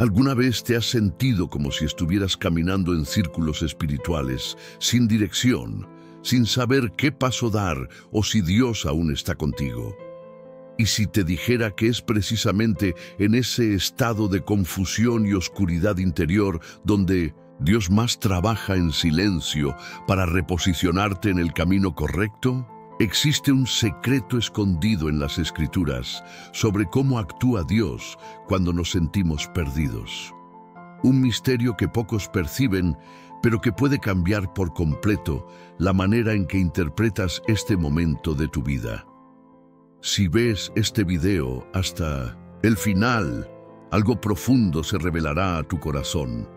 ¿Alguna vez te has sentido como si estuvieras caminando en círculos espirituales, sin dirección, sin saber qué paso dar o si Dios aún está contigo? Y si te dijera que es precisamente en ese estado de confusión y oscuridad interior donde Dios más trabaja en silencio para reposicionarte en el camino correcto? Existe un secreto escondido en las Escrituras sobre cómo actúa Dios cuando nos sentimos perdidos. Un misterio que pocos perciben, pero que puede cambiar por completo la manera en que interpretas este momento de tu vida. Si ves este video hasta el final, algo profundo se revelará a tu corazón.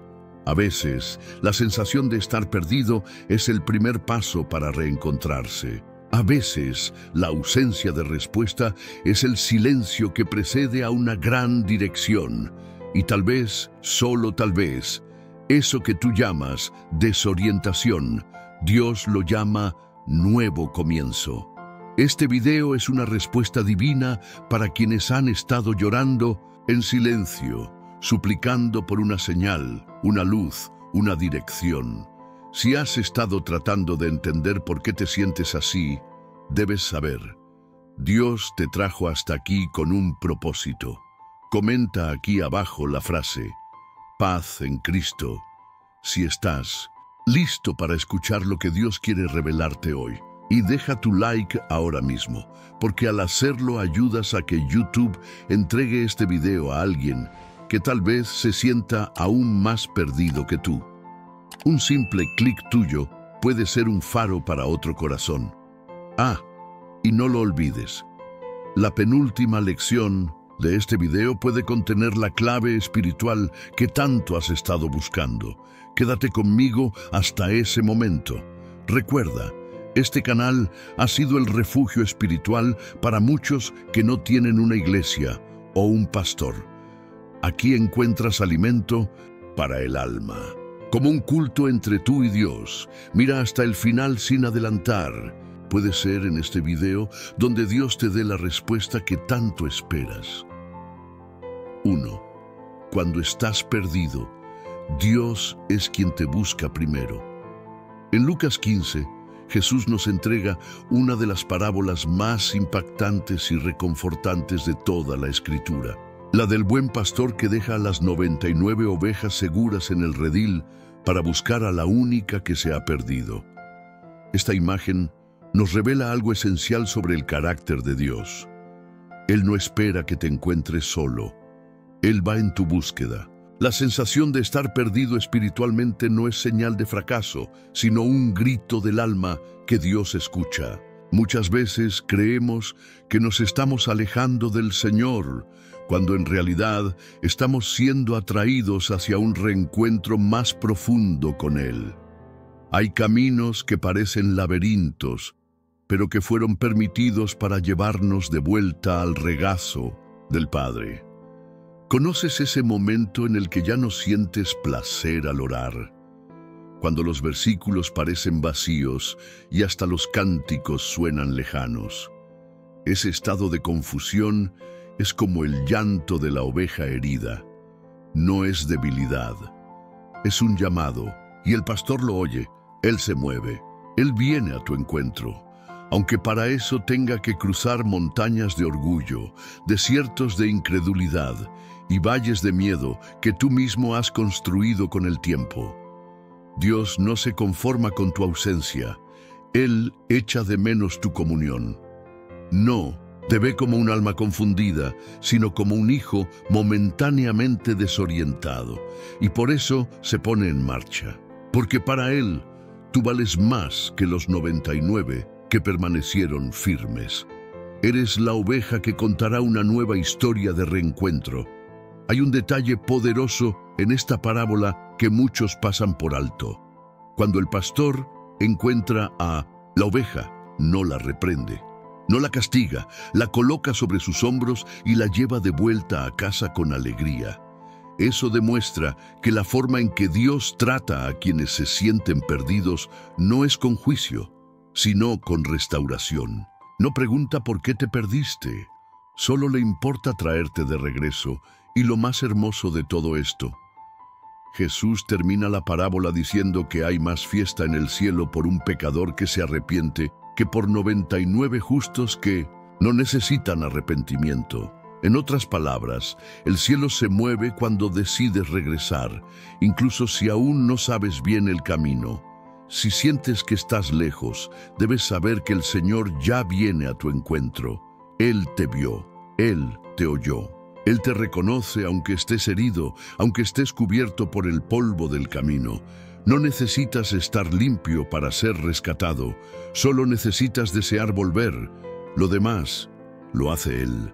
A veces, la sensación de estar perdido es el primer paso para reencontrarse. A veces, la ausencia de respuesta es el silencio que precede a una gran dirección. Y tal vez, solo tal vez, eso que tú llamas desorientación, Dios lo llama nuevo comienzo. Este video es una respuesta divina para quienes han estado llorando en silencio, suplicando por una señal, una luz, una dirección. Si has estado tratando de entender por qué te sientes así, debes saber, Dios te trajo hasta aquí con un propósito. Comenta aquí abajo la frase, paz en Cristo, si estás listo para escuchar lo que Dios quiere revelarte hoy. Y deja tu like ahora mismo, porque al hacerlo ayudas a que YouTube entregue este video a alguien que tal vez se sienta aún más perdido que tú. Un simple clic tuyo puede ser un faro para otro corazón. Y no lo olvides, la penúltima lección de este video puede contener la clave espiritual que tanto has estado buscando. Quédate conmigo hasta ese momento. Recuerda, este canal ha sido el refugio espiritual para muchos que no tienen una iglesia o un pastor. Aquí encuentras alimento para el alma. Como un culto entre tú y Dios. Mira hasta el final sin adelantar. Puede ser en este video donde Dios te dé la respuesta que tanto esperas. 1. Cuando estás perdido, Dios es quien te busca primero. En Lucas 15, Jesús nos entrega una de las parábolas más impactantes y reconfortantes de toda la Escritura. La del buen pastor que deja a las 99 ovejas seguras en el redil para buscar a la única que se ha perdido. Esta imagen nos revela algo esencial sobre el carácter de Dios. Él no espera que te encuentres solo. Él va en tu búsqueda. La sensación de estar perdido espiritualmente no es señal de fracaso, sino un grito del alma que Dios escucha. Muchas veces creemos que nos estamos alejando del Señor, cuando en realidad estamos siendo atraídos hacia un reencuentro más profundo con Él. Hay caminos que parecen laberintos, pero que fueron permitidos para llevarnos de vuelta al regazo del Padre. ¿Conoces ese momento en el que ya no sientes placer al orar? Cuando los versículos parecen vacíos y hasta los cánticos suenan lejanos. Ese estado de confusión es como el llanto de la oveja herida. No es debilidad, es un llamado, y el pastor lo oye, él se mueve, él viene a tu encuentro. Aunque para eso tenga que cruzar montañas de orgullo, desiertos de incredulidad y valles de miedo que tú mismo has construido con el tiempo. Dios no se conforma con tu ausencia. Él echa de menos tu comunión. No te ve como un alma confundida, sino como un hijo momentáneamente desorientado. Y por eso se pone en marcha. Porque para Él, tú vales más que los 99 que permanecieron firmes. Eres la oveja que contará una nueva historia de reencuentro. Hay un detalle poderoso en esta parábola que muchos pasan por alto. Cuando el pastor encuentra a la oveja, no la reprende, no la castiga, la coloca sobre sus hombros y la lleva de vuelta a casa con alegría. Eso demuestra que la forma en que Dios trata a quienes se sienten perdidos no es con juicio, sino con restauración. No pregunta por qué te perdiste, solo le importa traerte de regreso Y lo más hermoso de todo esto, Jesús termina la parábola diciendo que hay más fiesta en el cielo por un pecador que se arrepiente que por 99 justos que no necesitan arrepentimiento. En otras palabras, el cielo se mueve cuando decides regresar, incluso si aún no sabes bien el camino. Si sientes que estás lejos, debes saber que el Señor ya viene a tu encuentro. Él te vio, Él te oyó. Él te reconoce aunque estés herido, aunque estés cubierto por el polvo del camino. No necesitas estar limpio para ser rescatado, solo necesitas desear volver. Lo demás lo hace Él.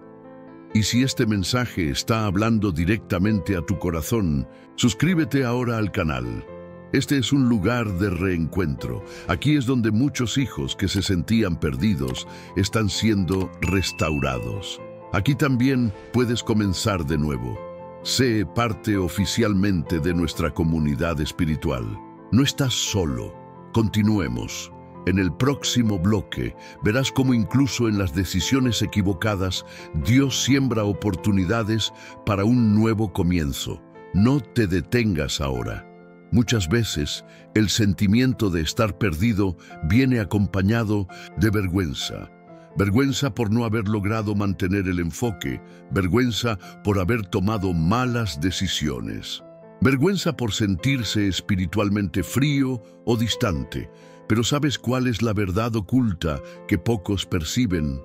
Y si este mensaje está hablando directamente a tu corazón, suscríbete ahora al canal. Este es un lugar de reencuentro. Aquí es donde muchos hijos que se sentían perdidos están siendo restaurados. Aquí también puedes comenzar de nuevo. Sé parte oficialmente de nuestra comunidad espiritual. No estás solo. Continuemos. En el próximo bloque verás cómo incluso en las decisiones equivocadas, Dios siembra oportunidades para un nuevo comienzo. No te detengas ahora. Muchas veces, el sentimiento de estar perdido viene acompañado de vergüenza. Vergüenza por no haber logrado mantener el enfoque, vergüenza por haber tomado malas decisiones, vergüenza por sentirse espiritualmente frío o distante. Pero ¿sabes cuál es la verdad oculta que pocos perciben?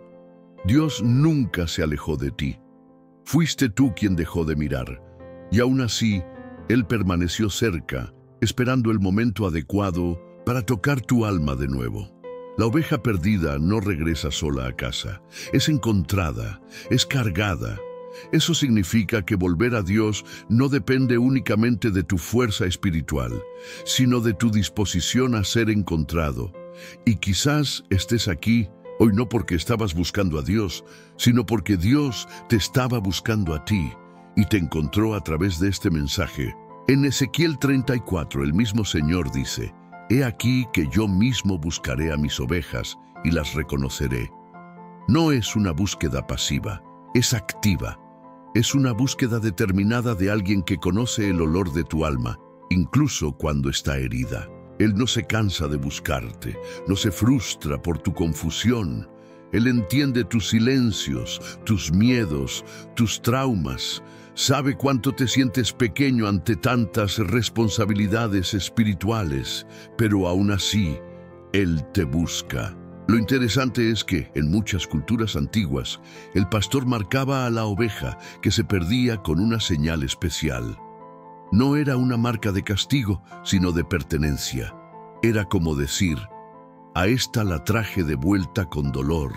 Dios nunca se alejó de ti. Fuiste tú quien dejó de mirar, y aún así, Él permaneció cerca, esperando el momento adecuado para tocar tu alma de nuevo. La oveja perdida no regresa sola a casa, es encontrada, es cargada. Eso significa que volver a Dios no depende únicamente de tu fuerza espiritual, sino de tu disposición a ser encontrado. Y quizás estés aquí hoy no porque estabas buscando a Dios, sino porque Dios te estaba buscando a ti y te encontró a través de este mensaje. En Ezequiel 34, el mismo Señor dice: «He aquí que yo mismo buscaré a mis ovejas y las reconoceré». No es una búsqueda pasiva, es activa. Es una búsqueda determinada de alguien que conoce el olor de tu alma, incluso cuando está herida. Él no se cansa de buscarte, no se frustra por tu confusión. Él entiende tus silencios, tus miedos, tus traumas. Sabe cuánto te sientes pequeño ante tantas responsabilidades espirituales, pero aún así, Él te busca. Lo interesante es que, en muchas culturas antiguas, el pastor marcaba a la oveja que se perdía con una señal especial. No era una marca de castigo, sino de pertenencia. Era como decir: a esta la traje de vuelta con dolor,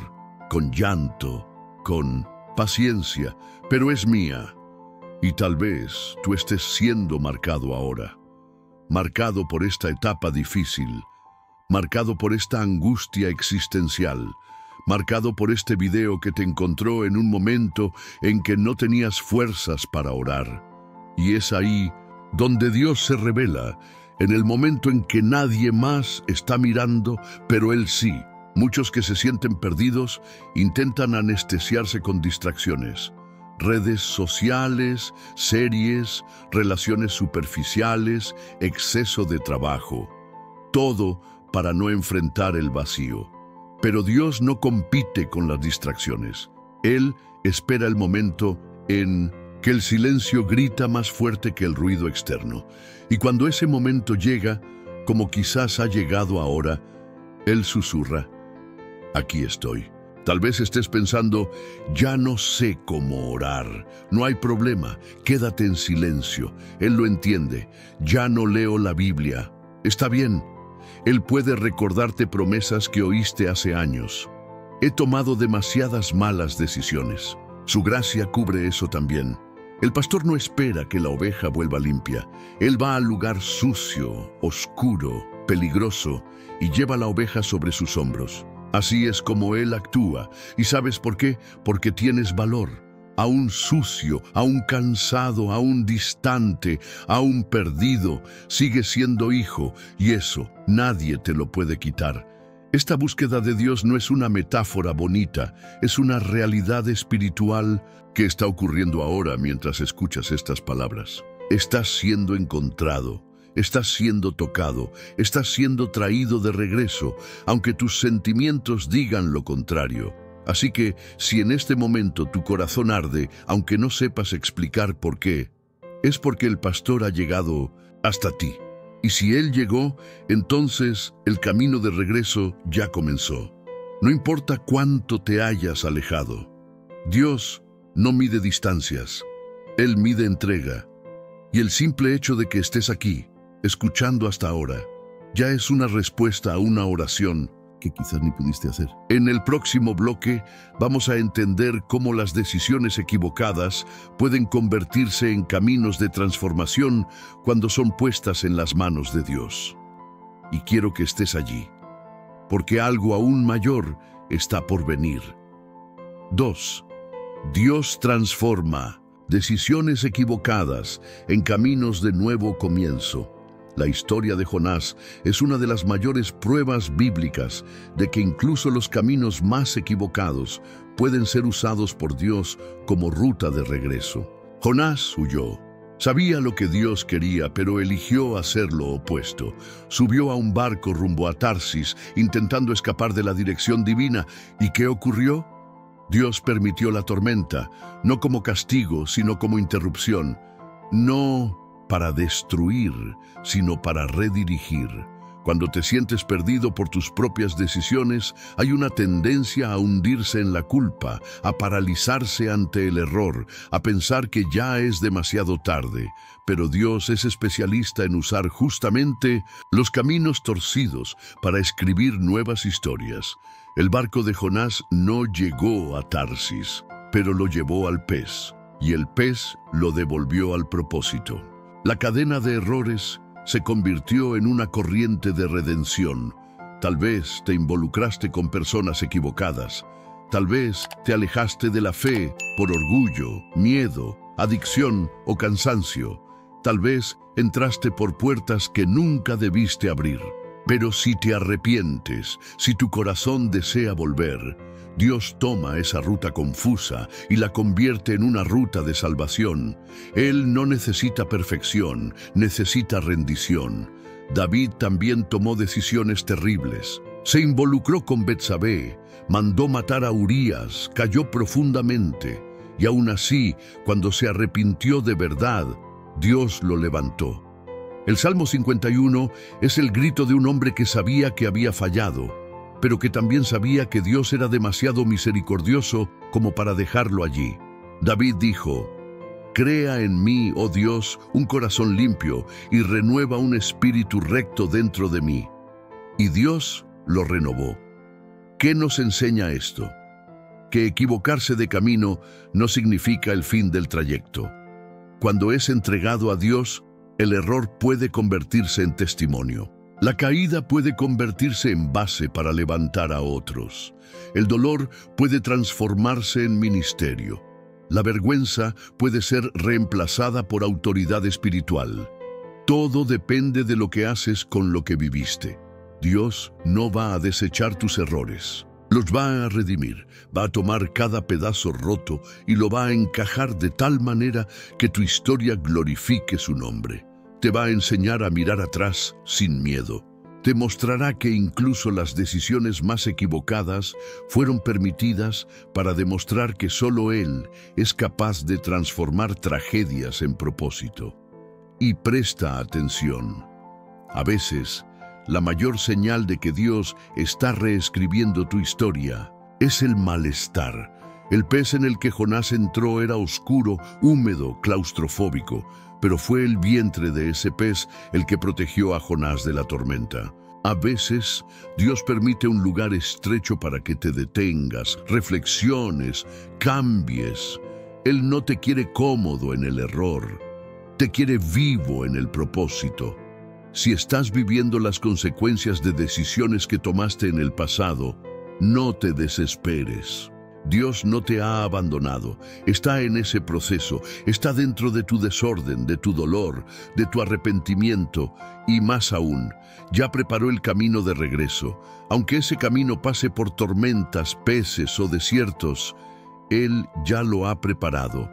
con llanto, con paciencia, pero es mía. Y tal vez tú estés siendo marcado ahora, marcado por esta etapa difícil, marcado por esta angustia existencial, marcado por este video que te encontró en un momento en que no tenías fuerzas para orar. Y es ahí donde Dios se revela, en el momento en que nadie más está mirando, pero Él sí. Muchos que se sienten perdidos intentan anestesiarse con distracciones. Redes sociales, series, relaciones superficiales, exceso de trabajo. Todo para no enfrentar el vacío. Pero Dios no compite con las distracciones. Él espera el momento en que el silencio grita más fuerte que el ruido externo. Y cuando ese momento llega, como quizás ha llegado ahora, Él susurra: aquí estoy. Tal vez estés pensando: ya no sé cómo orar. No hay problema, quédate en silencio. Él lo entiende. Ya no leo la Biblia. Está bien. Él puede recordarte promesas que oíste hace años. He tomado demasiadas malas decisiones. Su gracia cubre eso también. El pastor no espera que la oveja vuelva limpia. Él va al lugar sucio, oscuro, peligroso y lleva la oveja sobre sus hombros. Así es como Él actúa. ¿Y sabes por qué? Porque tienes valor. Aún sucio, aún cansado, aún distante, aún perdido, sigues siendo hijo, y eso nadie te lo puede quitar. Esta búsqueda de Dios no es una metáfora bonita, es una realidad espiritual que está ocurriendo ahora mientras escuchas estas palabras. Estás siendo encontrado, estás siendo tocado, estás siendo traído de regreso, aunque tus sentimientos digan lo contrario. Así que, si en este momento tu corazón arde, aunque no sepas explicar por qué, es porque el pastor ha llegado hasta ti. Y si Él llegó, entonces el camino de regreso ya comenzó. No importa cuánto te hayas alejado. Dios no mide distancias, Él mide entrega. Y el simple hecho de que estés aquí, escuchando hasta ahora, ya es una respuesta a una oración que quizás ni pudiste hacer. En el próximo bloque vamos a entender cómo las decisiones equivocadas pueden convertirse en caminos de transformación cuando son puestas en las manos de Dios. Y quiero que estés allí, porque algo aún mayor está por venir. 2. Dios transforma decisiones equivocadas en caminos de nuevo comienzo. La historia de Jonás es una de las mayores pruebas bíblicas de que incluso los caminos más equivocados pueden ser usados por Dios como ruta de regreso. Jonás huyó. Sabía lo que Dios quería, pero eligió hacer lo opuesto. Subió a un barco rumbo a Tarsis, intentando escapar de la dirección divina. ¿Y qué ocurrió? Dios permitió la tormenta, no como castigo, sino como interrupción. No para destruir, sino para redirigir. Cuando te sientes perdido por tus propias decisiones, hay una tendencia a hundirse en la culpa, a paralizarse ante el error, a pensar que ya es demasiado tarde. Pero Dios es especialista en usar justamente los caminos torcidos para escribir nuevas historias. El barco de Jonás no llegó a Tarsis, pero lo llevó al pez, y el pez lo devolvió al propósito. La cadena de errores se convirtió en una corriente de redención. Tal vez te involucraste con personas equivocadas. Tal vez te alejaste de la fe por orgullo, miedo, adicción o cansancio. Tal vez entraste por puertas que nunca debiste abrir. Pero si te arrepientes, si tu corazón desea volver, Dios toma esa ruta confusa y la convierte en una ruta de salvación. Él no necesita perfección, necesita rendición. David también tomó decisiones terribles. Se involucró con Betsabé, mandó matar a Urías, cayó profundamente. Y aún así, cuando se arrepintió de verdad, Dios lo levantó. El Salmo 51 es el grito de un hombre que sabía que había fallado, pero que también sabía que Dios era demasiado misericordioso como para dejarlo allí. David dijo: «Crea en mí, oh Dios, un corazón limpio y renueva un espíritu recto dentro de mí». Y Dios lo renovó. ¿Qué nos enseña esto? Que equivocarse de camino no significa el fin del trayecto. Cuando es entregado a Dios, el error puede convertirse en testimonio. La caída puede convertirse en base para levantar a otros. El dolor puede transformarse en ministerio. La vergüenza puede ser reemplazada por autoridad espiritual. Todo depende de lo que haces con lo que viviste. Dios no va a desechar tus errores. Los va a redimir, va a tomar cada pedazo roto y lo va a encajar de tal manera que tu historia glorifique su nombre. Te va a enseñar a mirar atrás sin miedo. Te mostrará que incluso las decisiones más equivocadas fueron permitidas para demostrar que solo Él es capaz de transformar tragedias en propósito. Y presta atención. A veces, la mayor señal de que Dios está reescribiendo tu historia es el malestar. El pez en el que Jonás entró era oscuro, húmedo, claustrofóbico, pero fue el vientre de ese pez el que protegió a Jonás de la tormenta. A veces, Dios permite un lugar estrecho para que te detengas, reflexiones, cambies. Él no te quiere cómodo en el error, te quiere vivo en el propósito. Si estás viviendo las consecuencias de decisiones que tomaste en el pasado, no te desesperes. Dios no te ha abandonado, está en ese proceso, está dentro de tu desorden, de tu dolor, de tu arrepentimiento y más aún, ya preparó el camino de regreso. Aunque ese camino pase por tormentas, peces o desiertos, Él ya lo ha preparado,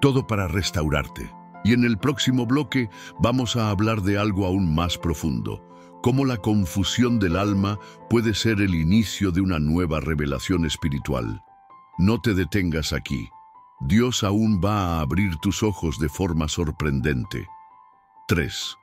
todo para restaurarte. Y en el próximo bloque vamos a hablar de algo aún más profundo, cómo la confusión del alma puede ser el inicio de una nueva revelación espiritual. No te detengas aquí. Dios aún va a abrir tus ojos de forma sorprendente. 3.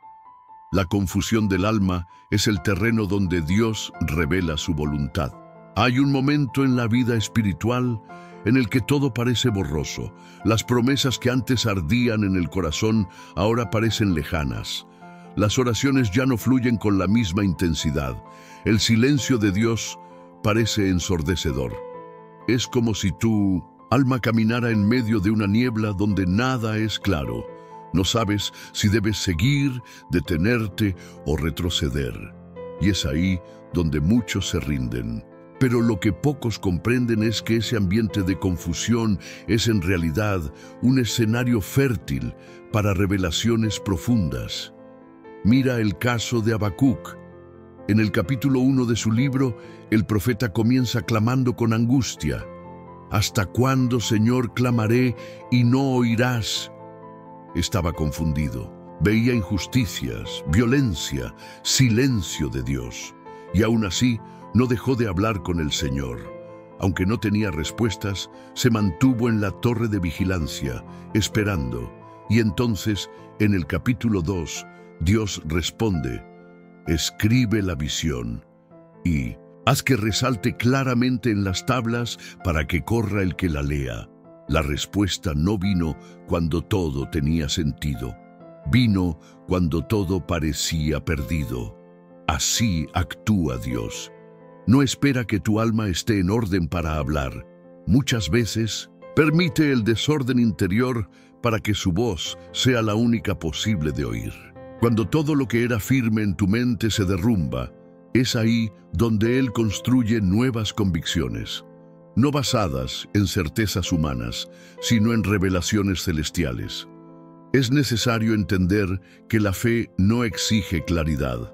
La confusión del alma es el terreno donde Dios revela su voluntad. Hay un momento en la vida espiritual en el que todo parece borroso. Las promesas que antes ardían en el corazón ahora parecen lejanas. Las oraciones ya no fluyen con la misma intensidad. El silencio de Dios parece ensordecedor. Es como si tu alma caminara en medio de una niebla donde nada es claro. No sabes si debes seguir, detenerte o retroceder. Y es ahí donde muchos se rinden. Pero lo que pocos comprenden es que ese ambiente de confusión es en realidad un escenario fértil para revelaciones profundas. Mira el caso de Habacuc. En el capítulo 1 de su libro, el profeta comienza clamando con angustia. ¿Hasta cuándo, Señor, clamaré y no oirás? Estaba confundido. Veía injusticias, violencia, silencio de Dios. Y aún así, no dejó de hablar con el Señor. Aunque no tenía respuestas, se mantuvo en la torre de vigilancia, esperando. Y entonces, en el capítulo 2, Dios responde: escribe la visión y haz que resalte claramente en las tablas para que corra el que la lea. La respuesta no vino cuando todo tenía sentido. Vino cuando todo parecía perdido. Así actúa Dios. No espera que tu alma esté en orden para hablar. Muchas veces permite el desorden interior para que su voz sea la única posible de oír. Cuando todo lo que era firme en tu mente se derrumba, es ahí donde Él construye nuevas convicciones, no basadas en certezas humanas, sino en revelaciones celestiales. Es necesario entender que la fe no exige claridad.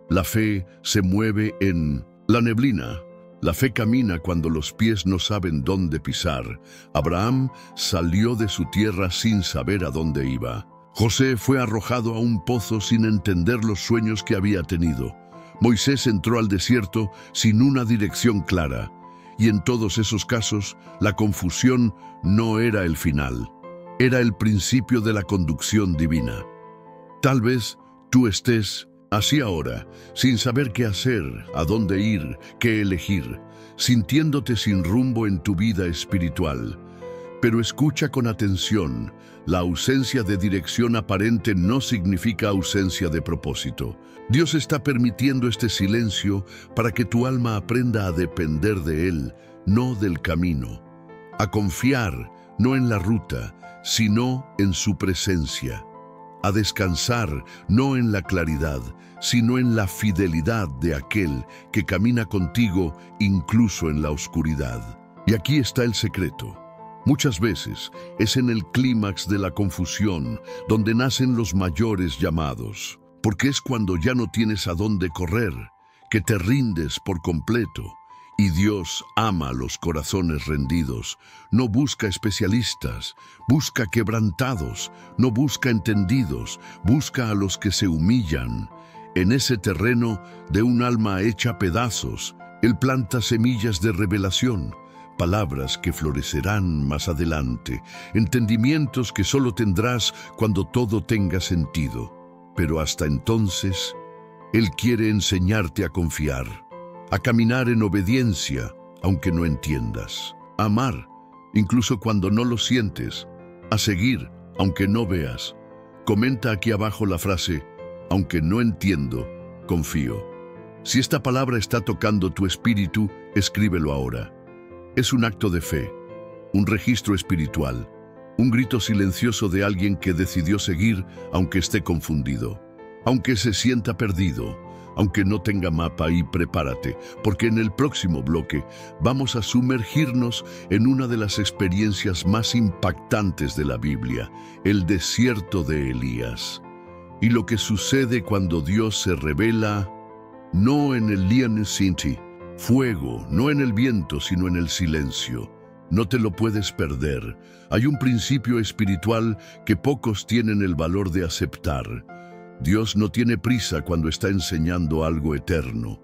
La fe se mueve en la neblina. La fe camina cuando los pies no saben dónde pisar. Abraham salió de su tierra sin saber a dónde iba. José fue arrojado a un pozo sin entender los sueños que había tenido. Moisés entró al desierto sin una dirección clara. Y en todos esos casos, la confusión no era el final. Era el principio de la conducción divina. Tal vez tú estés así ahora, sin saber qué hacer, a dónde ir, qué elegir, sintiéndote sin rumbo en tu vida espiritual. Pero escucha con atención, la ausencia de dirección aparente no significa ausencia de propósito. Dios está permitiendo este silencio para que tu alma aprenda a depender de Él, no del camino. A confiar, no en la ruta, sino en su presencia. A descansar, no en la claridad, sino en la fidelidad de aquel que camina contigo incluso en la oscuridad. Y aquí está el secreto. Muchas veces es en el clímax de la confusión donde nacen los mayores llamados, porque es cuando ya no tienes a dónde correr, que te rindes por completo. Y Dios ama los corazones rendidos, no busca especialistas, busca quebrantados, no busca entendidos, busca a los que se humillan. En ese terreno de un alma hecha pedazos, Él planta semillas de revelación, palabras que florecerán más adelante, entendimientos que solo tendrás cuando todo tenga sentido. Pero hasta entonces, Él quiere enseñarte a confiar, a caminar en obediencia, aunque no entiendas, a amar, incluso cuando no lo sientes, a seguir, aunque no veas. Comenta aquí abajo la frase: aunque no entiendo, confío. Si esta palabra está tocando tu espíritu, escríbelo ahora. Es un acto de fe, un registro espiritual, un grito silencioso de alguien que decidió seguir aunque esté confundido, aunque se sienta perdido. Aunque no tenga mapa, y prepárate, porque en el próximo bloque vamos a sumergirnos en una de las experiencias más impactantes de la Biblia, el desierto de Elías. Y lo que sucede cuando Dios se revela, no en el Lian Sinti, fuego, no en el viento, sino en el silencio. No te lo puedes perder. Hay un principio espiritual que pocos tienen el valor de aceptar. Dios no tiene prisa cuando está enseñando algo eterno.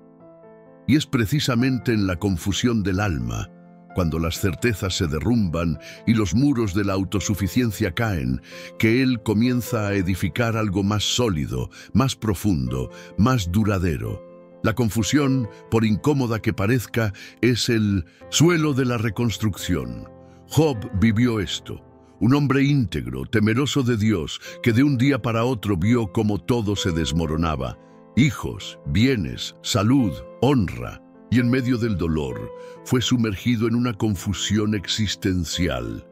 Y es precisamente en la confusión del alma, cuando las certezas se derrumban y los muros de la autosuficiencia caen, que Él comienza a edificar algo más sólido, más profundo, más duradero. La confusión, por incómoda que parezca, es el suelo de la reconstrucción. Job vivió esto. Un hombre íntegro, temeroso de Dios, que de un día para otro vio cómo todo se desmoronaba. Hijos, bienes, salud, honra. Y en medio del dolor, fue sumergido en una confusión existencial.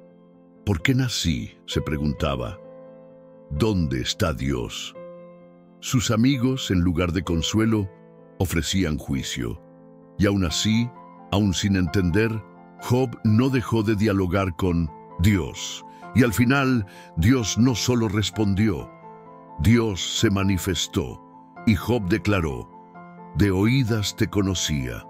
¿Por qué nací?, se preguntaba. ¿Dónde está Dios? Sus amigos, en lugar de consuelo, ofrecían juicio. Y aún así, aún sin entender, Job no dejó de dialogar con Dios. Y al final, Dios no solo respondió, Dios se manifestó. Y Job declaró, de oídas te conocía,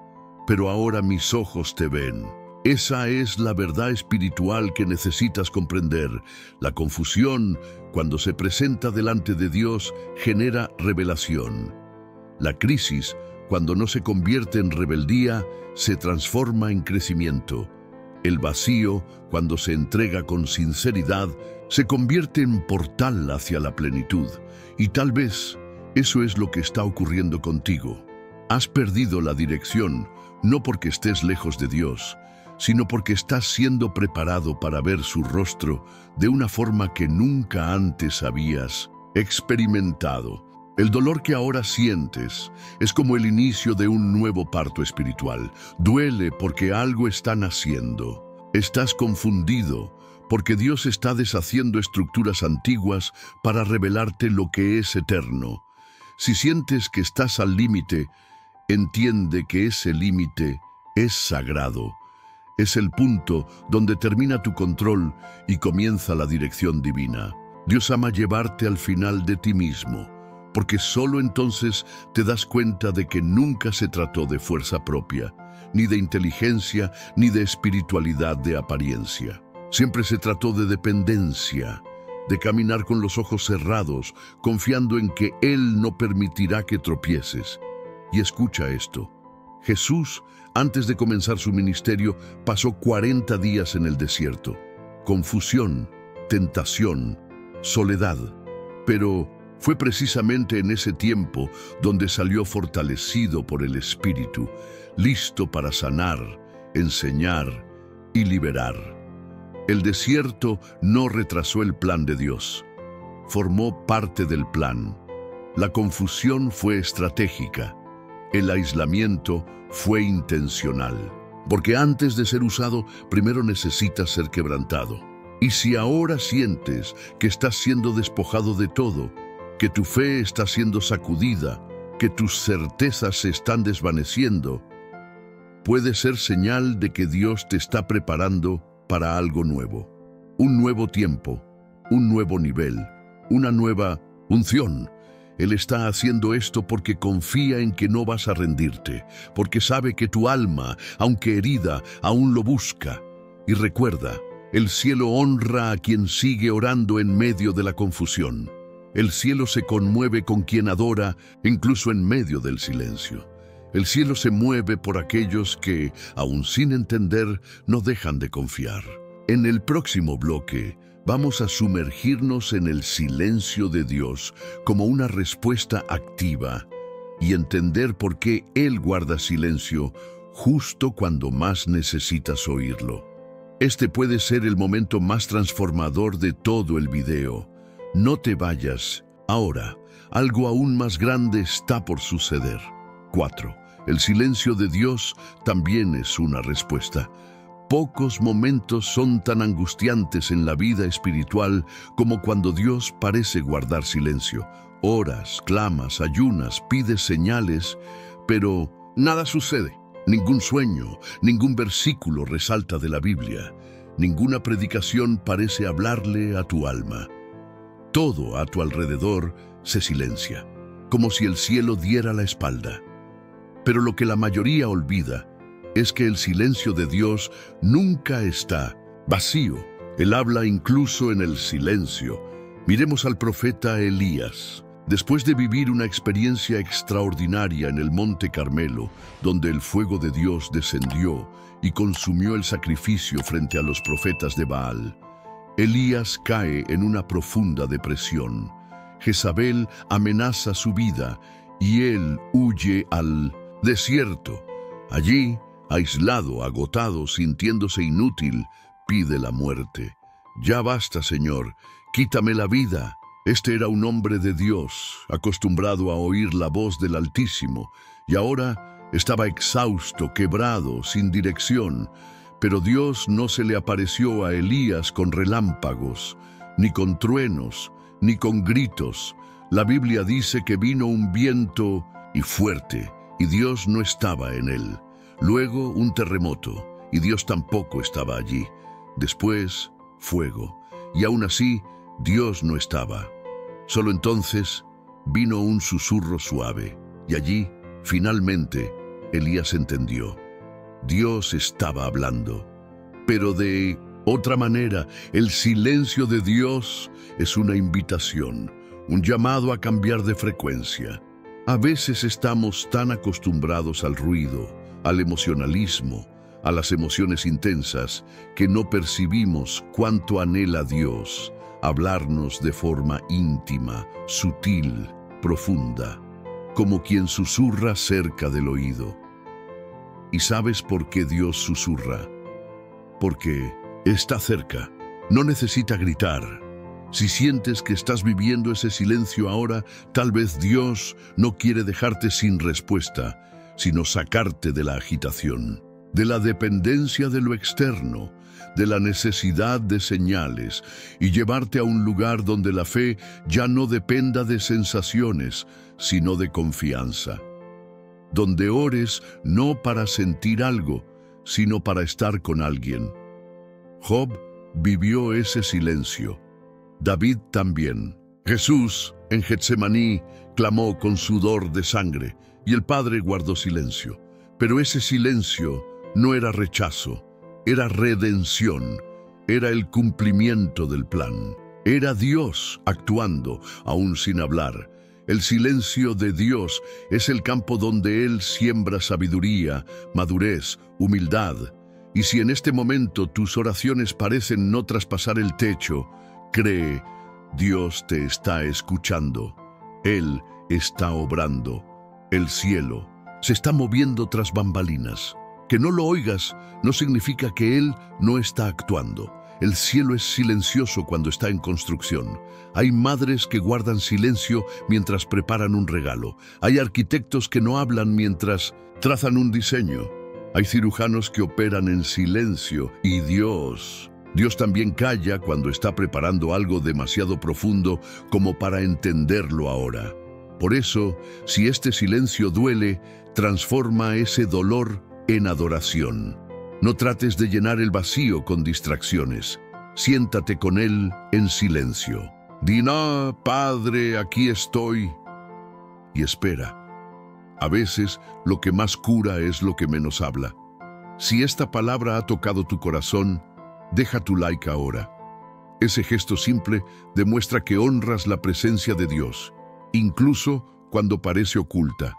pero ahora mis ojos te ven. Esa es la verdad espiritual que necesitas comprender. La confusión, cuando se presenta delante de Dios, genera revelación. La crisis, cuando no se convierte en rebeldía, se transforma en crecimiento. El vacío, cuando se entrega con sinceridad, se convierte en portal hacia la plenitud. Y tal vez eso es lo que está ocurriendo contigo. Has perdido la dirección, no porque estés lejos de Dios, sino porque estás siendo preparado para ver su rostro de una forma que nunca antes habías experimentado. El dolor que ahora sientes es como el inicio de un nuevo parto espiritual. Duele porque algo está naciendo. Estás confundido porque Dios está deshaciendo estructuras antiguas para revelarte lo que es eterno. Si sientes que estás al límite, entiende que ese límite es sagrado. Es el punto donde termina tu control y comienza la dirección divina. Dios ama llevarte al final de ti mismo, porque solo entonces te das cuenta de que nunca se trató de fuerza propia, ni de inteligencia, ni de espiritualidad de apariencia. Siempre se trató de dependencia, de caminar con los ojos cerrados, confiando en que Él no permitirá que tropieces. Y escucha esto. Jesús, antes de comenzar su ministerio, pasó 40 días en el desierto. Confusión, tentación, soledad. Pero fue precisamente en ese tiempo donde salió fortalecido por el Espíritu, listo para sanar, enseñar y liberar. El desierto no retrasó el plan de Dios. Formó parte del plan. La confusión fue estratégica. El aislamiento fue intencional. Porque antes de ser usado, primero necesitas ser quebrantado. Y si ahora sientes que estás siendo despojado de todo, que tu fe está siendo sacudida, que tus certezas se están desvaneciendo, puede ser señal de que Dios te está preparando para algo nuevo. Un nuevo tiempo, un nuevo nivel, una nueva unción. Él está haciendo esto porque confía en que no vas a rendirte, porque sabe que tu alma, aunque herida, aún lo busca. Y recuerda, el cielo honra a quien sigue orando en medio de la confusión. El cielo se conmueve con quien adora, incluso en medio del silencio. El cielo se mueve por aquellos que, aun sin entender, no dejan de confiar. En el próximo bloque, vamos a sumergirnos en el silencio de Dios como una respuesta activa y entender por qué Él guarda silencio justo cuando más necesitas oírlo. Este puede ser el momento más transformador de todo el video. No te vayas. Ahora, algo aún más grande está por suceder. 4. El silencio de Dios también es una respuesta. Pocos momentos son tan angustiantes en la vida espiritual como cuando Dios parece guardar silencio. Oras, clamas, ayunas, pides señales, pero nada sucede. Ningún sueño, ningún versículo resalta de la Biblia. Ninguna predicación parece hablarle a tu alma. Todo a tu alrededor se silencia, como si el cielo diera la espalda. Pero lo que la mayoría olvida es que el silencio de Dios nunca está vacío. Él habla incluso en el silencio. Miremos al profeta Elías. Después de vivir una experiencia extraordinaria en el Monte Carmelo, donde el fuego de Dios descendió y consumió el sacrificio frente a los profetas de Baal, Elías cae en una profunda depresión. Jezabel amenaza su vida y él huye al desierto. Allí, aislado, agotado, sintiéndose inútil, pide la muerte. «Ya basta, Señor, quítame la vida». Este era un hombre de Dios, acostumbrado a oír la voz del Altísimo, y ahora estaba exhausto, quebrado, sin dirección. Pero Dios no se le apareció a Elías con relámpagos, ni con truenos, ni con gritos. La Biblia dice que vino un viento y fuerte, y Dios no estaba en él. Luego un terremoto, y Dios tampoco estaba allí. Después, fuego, y aún así, Dios no estaba. Solo entonces vino un susurro suave, y allí, finalmente, Elías entendió. Dios estaba hablando, pero de otra manera. El silencio de Dios es una invitación, un llamado a cambiar de frecuencia. A veces estamos tan acostumbrados al ruido, al emocionalismo, a las emociones intensas, que no percibimos cuánto anhela Dios hablarnos de forma íntima, sutil, profunda, como quien susurra cerca del oído. ¿Y sabes por qué Dios susurra? Porque está cerca, no necesita gritar. Si sientes que estás viviendo ese silencio ahora, tal vez Dios no quiere dejarte sin respuesta, sino sacarte de la agitación, de la dependencia de lo externo, de la necesidad de señales, y llevarte a un lugar donde la fe ya no dependa de sensaciones, sino de confianza. Donde ores no para sentir algo, sino para estar con alguien. Job vivió ese silencio. David también. Jesús, en Getsemaní, clamó con sudor de sangre, y el Padre guardó silencio. Pero ese silencio no era rechazo, era redención, era el cumplimiento del plan. Era Dios actuando, aún sin hablar. El silencio de Dios es el campo donde Él siembra sabiduría, madurez, humildad. Y si en este momento tus oraciones parecen no traspasar el techo, cree, Dios te está escuchando. Él está obrando. El cielo se está moviendo tras bambalinas. Que no lo oigas no significa que Él no está actuando. El cielo es silencioso cuando está en construcción. Hay madres que guardan silencio mientras preparan un regalo. Hay arquitectos que no hablan mientras trazan un diseño. Hay cirujanos que operan en silencio. Y Dios también calla cuando está preparando algo demasiado profundo como para entenderlo ahora. Por eso, si este silencio duele, transforma ese dolor en adoración. No trates de llenar el vacío con distracciones. Siéntate con Él en silencio. Di: Padre, aquí estoy. Y espera. A veces, lo que más cura es lo que menos habla. Si esta palabra ha tocado tu corazón, deja tu like ahora. Ese gesto simple demuestra que honras la presencia de Dios, incluso cuando parece oculta.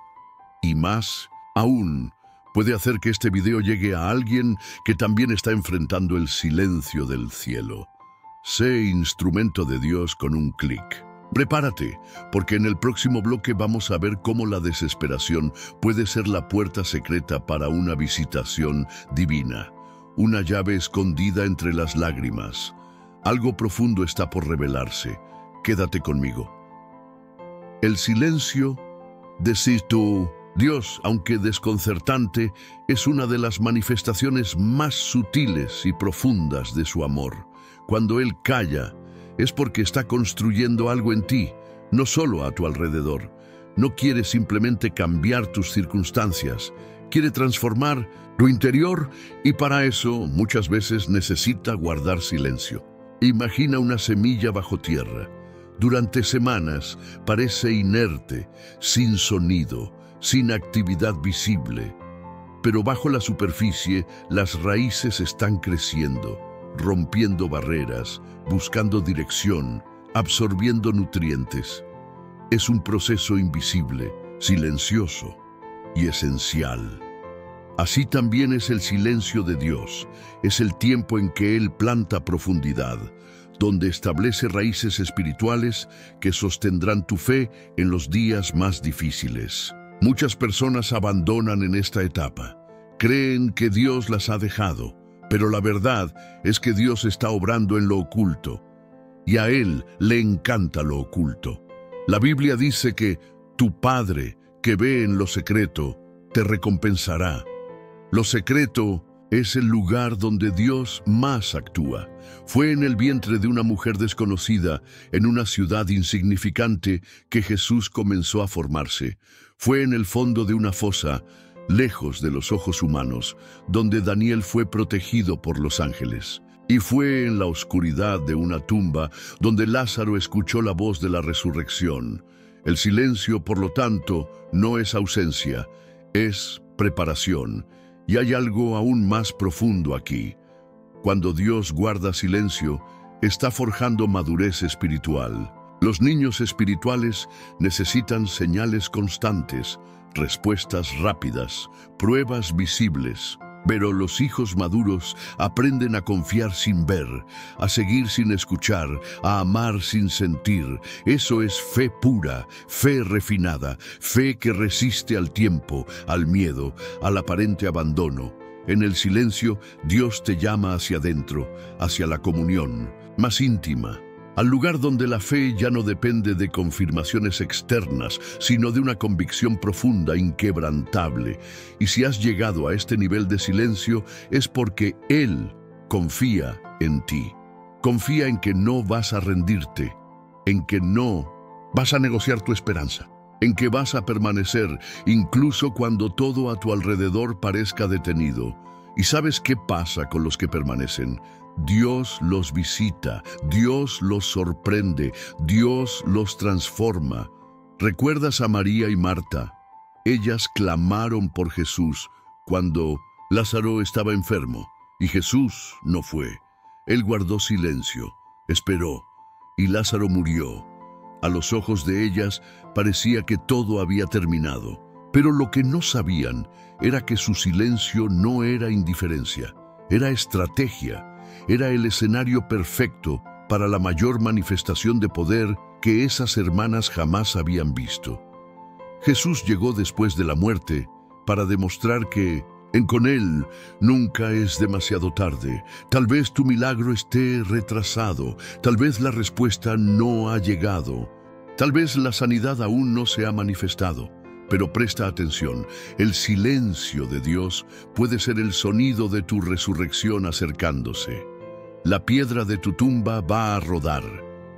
Y más aún, puede hacer que este video llegue a alguien que también está enfrentando el silencio del cielo. Sé instrumento de Dios con un clic. Prepárate, porque en el próximo bloque vamos a ver cómo la desesperación puede ser la puerta secreta para una visitación divina. Una llave escondida entre las lágrimas. Algo profundo está por revelarse. Quédate conmigo. El silencio, decís tú, Dios, aunque desconcertante, es una de las manifestaciones más sutiles y profundas de su amor. Cuando Él calla, es porque está construyendo algo en ti, no solo a tu alrededor. No quiere simplemente cambiar tus circunstancias, quiere transformar tu interior y para eso muchas veces necesita guardar silencio. Imagina una semilla bajo tierra. Durante semanas parece inerte, sin sonido, sin actividad visible. Pero bajo la superficie, las raíces están creciendo, rompiendo barreras, buscando dirección, absorbiendo nutrientes. Es un proceso invisible, silencioso y esencial. Así también es el silencio de Dios. Es el tiempo en que Él planta profundidad, donde establece raíces espirituales que sostendrán tu fe en los días más difíciles. Muchas personas abandonan en esta etapa. Creen que Dios las ha dejado, pero la verdad es que Dios está obrando en lo oculto, y a Él le encanta lo oculto. La Biblia dice que tu Padre, que ve en lo secreto, te recompensará. Lo secreto es el lugar donde Dios más actúa. Fue en el vientre de una mujer desconocida, en una ciudad insignificante, que Jesús comenzó a formarse. Fue en el fondo de una fosa, lejos de los ojos humanos, donde Daniel fue protegido por los ángeles. Y fue en la oscuridad de una tumba donde Lázaro escuchó la voz de la resurrección. El silencio, por lo tanto, no es ausencia, es preparación. Y hay algo aún más profundo aquí. Cuando Dios guarda silencio, está forjando madurez espiritual. Los niños espirituales necesitan señales constantes, respuestas rápidas, pruebas visibles. Pero los hijos maduros aprenden a confiar sin ver, a seguir sin escuchar, a amar sin sentir. Eso es fe pura, fe refinada, fe que resiste al tiempo, al miedo, al aparente abandono. En el silencio, Dios te llama hacia adentro, hacia la comunión, más íntima. Al lugar donde la fe ya no depende de confirmaciones externas, sino de una convicción profunda, inquebrantable. Y si has llegado a este nivel de silencio, es porque Él confía en ti. Confía en que no vas a rendirte, en que no vas a negociar tu esperanza, en que vas a permanecer, incluso cuando todo a tu alrededor parezca detenido. ¿Y sabes qué pasa con los que permanecen? Dios los visita, Dios los sorprende, Dios los transforma. ¿Recuerdas a María y Marta? Ellas clamaron por Jesús cuando Lázaro estaba enfermo, y Jesús no fue. Él guardó silencio, esperó, y Lázaro murió. A los ojos de ellas parecía que todo había terminado, pero lo que no sabían era que su silencio no era indiferencia, era estrategia. Era el escenario perfecto para la mayor manifestación de poder que esas hermanas jamás habían visto. Jesús llegó después de la muerte para demostrar que con Él nunca es demasiado tarde. Tal vez tu milagro esté retrasado, tal vez la respuesta no ha llegado, tal vez la sanidad aún no se ha manifestado. Pero presta atención, el silencio de Dios puede ser el sonido de tu resurrección acercándose. La piedra de tu tumba va a rodar.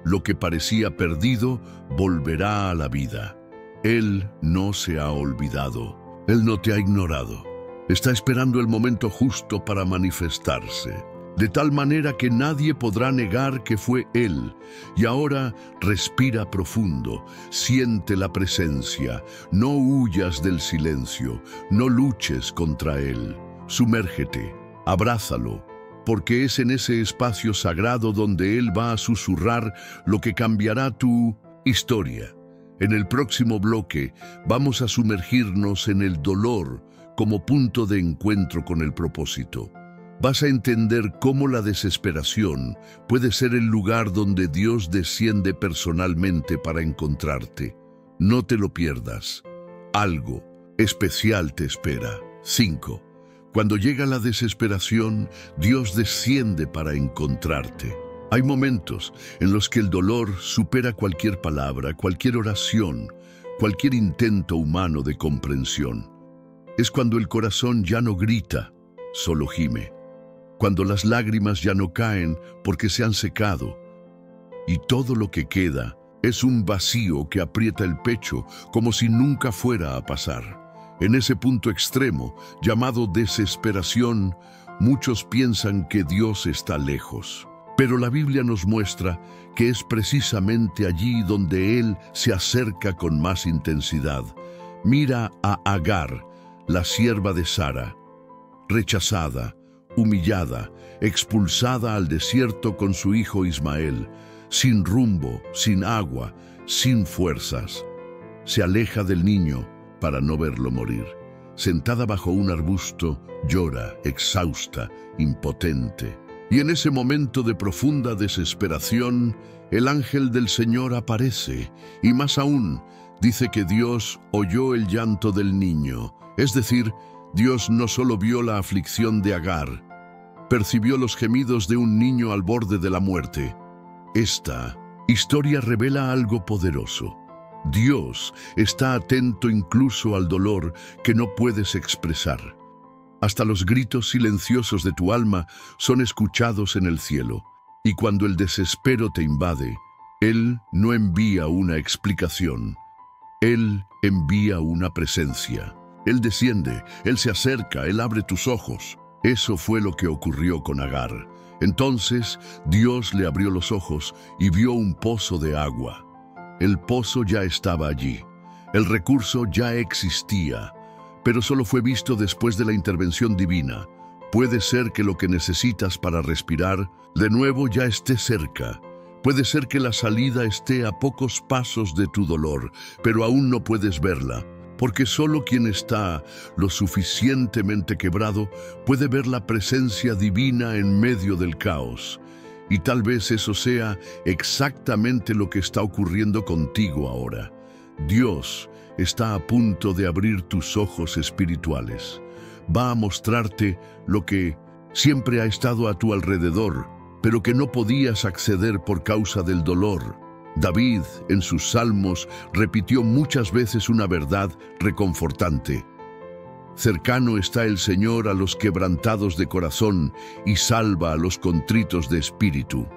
Lo que parecía perdido volverá a la vida. Él no se ha olvidado. Él no te ha ignorado. Está esperando el momento justo para manifestarse, de tal manera que nadie podrá negar que fue Él. Y ahora respira profundo, siente la presencia, no huyas del silencio, no luches contra Él. Sumérgete, abrázalo, porque es en ese espacio sagrado donde Él va a susurrar lo que cambiará tu historia. En el próximo bloque vamos a sumergirnos en el dolor como punto de encuentro con el propósito. Vas a entender cómo la desesperación puede ser el lugar donde Dios desciende personalmente para encontrarte. No te lo pierdas. Algo especial te espera. 5. Cuando llega la desesperación, Dios desciende para encontrarte. Hay momentos en los que el dolor supera cualquier palabra, cualquier oración, cualquier intento humano de comprensión. Es cuando el corazón ya no grita, solo gime. Cuando las lágrimas ya no caen porque se han secado. Y todo lo que queda es un vacío que aprieta el pecho como si nunca fuera a pasar. En ese punto extremo, llamado desesperación, muchos piensan que Dios está lejos. Pero la Biblia nos muestra que es precisamente allí donde Él se acerca con más intensidad. Mira a Agar, la sierva de Sara, rechazada, humillada, expulsada al desierto con su hijo Ismael, sin rumbo, sin agua, sin fuerzas. Se aleja del niño para no verlo morir. Sentada bajo un arbusto, llora, exhausta, impotente. Y en ese momento de profunda desesperación, el ángel del Señor aparece, y más aún, dice que Dios oyó el llanto del niño. Es decir, Dios no solo vio la aflicción de Agar, percibió los gemidos de un niño al borde de la muerte. Esta historia revela algo poderoso. Dios está atento incluso al dolor que no puedes expresar. Hasta los gritos silenciosos de tu alma son escuchados en el cielo. Y cuando el desespero te invade, Él no envía una explicación. Él envía una presencia. Él desciende, Él se acerca, Él abre tus ojos. Eso fue lo que ocurrió con Agar. Entonces Dios le abrió los ojos y vio un pozo de agua. El pozo ya estaba allí. El recurso ya existía, pero solo fue visto después de la intervención divina. Puede ser que lo que necesitas para respirar de nuevo ya esté cerca. Puede ser que la salida esté a pocos pasos de tu dolor, pero aún no puedes verla, porque solo quien está lo suficientemente quebrado puede ver la presencia divina en medio del caos. Y tal vez eso sea exactamente lo que está ocurriendo contigo ahora. Dios está a punto de abrir tus ojos espirituales. Va a mostrarte lo que siempre ha estado a tu alrededor, pero que no podías acceder por causa del dolor. David, en sus salmos, repitió muchas veces una verdad reconfortante. Cercano está el Señor a los quebrantados de corazón y salva a los contritos de espíritu.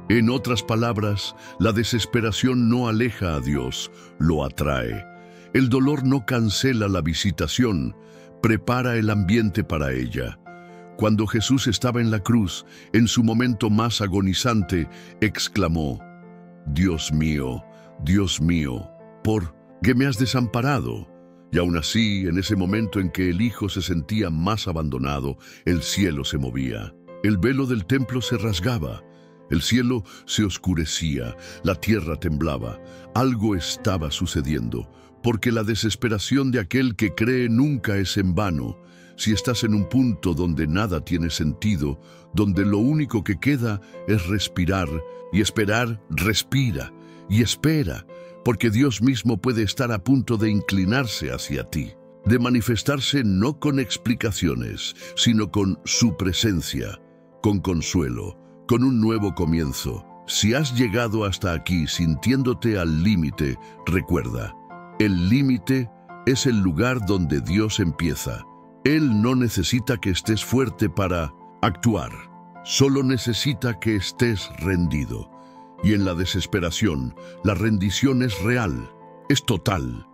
En otras palabras, la desesperación no aleja a Dios, lo atrae. El dolor no cancela la visitación, prepara el ambiente para ella. Cuando Jesús estaba en la cruz, en su momento más agonizante, exclamó: Dios mío, ¿por qué me has desamparado? Y aún así, en ese momento en que el Hijo se sentía más abandonado, el cielo se movía. El velo del templo se rasgaba. El cielo se oscurecía, la tierra temblaba. Algo estaba sucediendo, porque la desesperación de aquel que cree nunca es en vano. Si estás en un punto donde nada tiene sentido, donde lo único que queda es respirar y esperar, respira y espera, porque Dios mismo puede estar a punto de inclinarse hacia ti, de manifestarse no con explicaciones, sino con su presencia, con consuelo, con un nuevo comienzo. Si has llegado hasta aquí sintiéndote al límite, recuerda, el límite es el lugar donde Dios empieza. Él no necesita que estés fuerte para actuar, solo necesita que estés rendido. Y en la desesperación, la rendición es real, es total,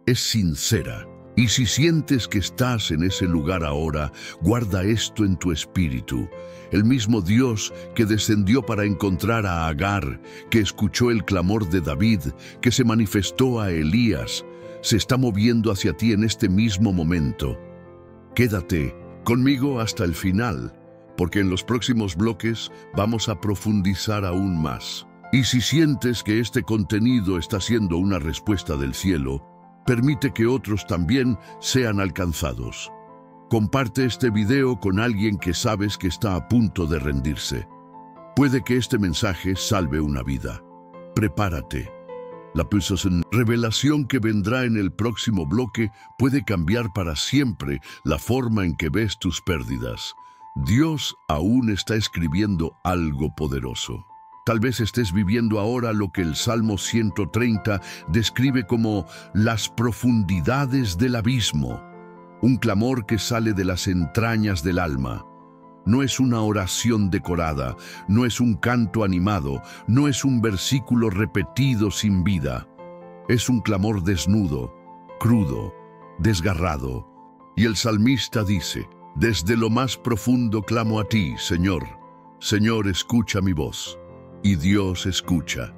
es sincera. Y si sientes que estás en ese lugar ahora, guarda esto en tu espíritu. El mismo Dios que descendió para encontrar a Agar, que escuchó el clamor de David, que se manifestó a Elías, se está moviendo hacia ti en este mismo momento. Quédate conmigo hasta el final, porque en los próximos bloques vamos a profundizar aún más. Y si sientes que este contenido está siendo una respuesta del cielo, permite que otros también sean alcanzados. Comparte este video con alguien que sabes que está a punto de rendirse. Puede que este mensaje salve una vida. Prepárate. La revelación que vendrá en el próximo bloque puede cambiar para siempre la forma en que ves tus pérdidas. Dios aún está escribiendo algo poderoso. Tal vez estés viviendo ahora lo que el Salmo 130 describe como las profundidades del abismo, un clamor que sale de las entrañas del alma. No es una oración decorada, no es un canto animado, no es un versículo repetido sin vida. Es un clamor desnudo, crudo, desgarrado. Y el salmista dice: «Desde lo más profundo clamo a ti, Señor. Señor, escucha mi voz». Y Dios escucha.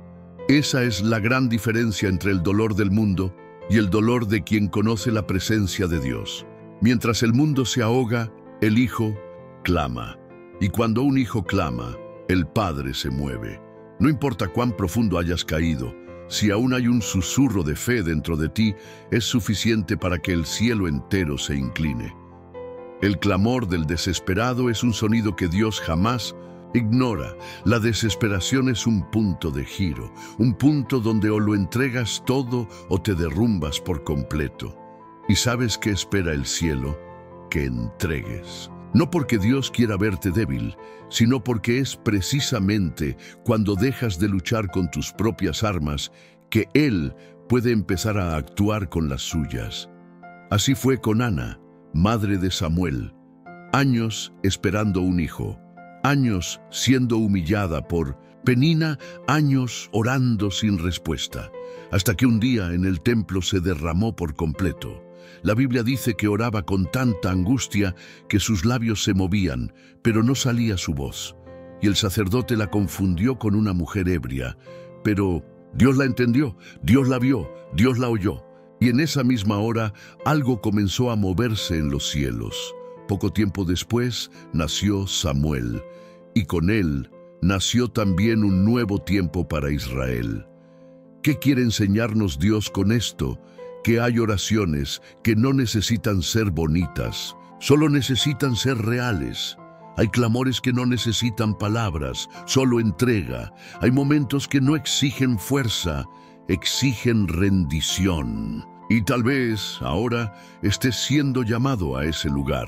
Esa es la gran diferencia entre el dolor del mundo y el dolor de quien conoce la presencia de Dios. Mientras el mundo se ahoga, el Hijo clama. Y cuando un hijo clama, el Padre se mueve. No importa cuán profundo hayas caído, si aún hay un susurro de fe dentro de ti, es suficiente para que el cielo entero se incline. El clamor del desesperado es un sonido que Dios jamás ignora. La desesperación es un punto de giro, un punto donde o lo entregas todo o te derrumbas por completo. ¿Y sabes qué espera el cielo? Que entregues. No porque Dios quiera verte débil, sino porque es precisamente cuando dejas de luchar con tus propias armas que Él puede empezar a actuar con las suyas. Así fue con Ana, madre de Samuel. Años esperando un hijo, años siendo humillada por Penina, años orando sin respuesta, hasta que un día en el templo se derramó por completo. La Biblia dice que oraba con tanta angustia que sus labios se movían, pero no salía su voz. Y el sacerdote la confundió con una mujer ebria. Pero Dios la entendió, Dios la vio, Dios la oyó. Y en esa misma hora algo comenzó a moverse en los cielos. Poco tiempo después nació Samuel, y con él nació también un nuevo tiempo para Israel. ¿Qué quiere enseñarnos Dios con esto? Que hay oraciones que no necesitan ser bonitas, solo necesitan ser reales. Hay clamores que no necesitan palabras, solo entrega. Hay momentos que no exigen fuerza, exigen rendición. Y tal vez ahora estés siendo llamado a ese lugar.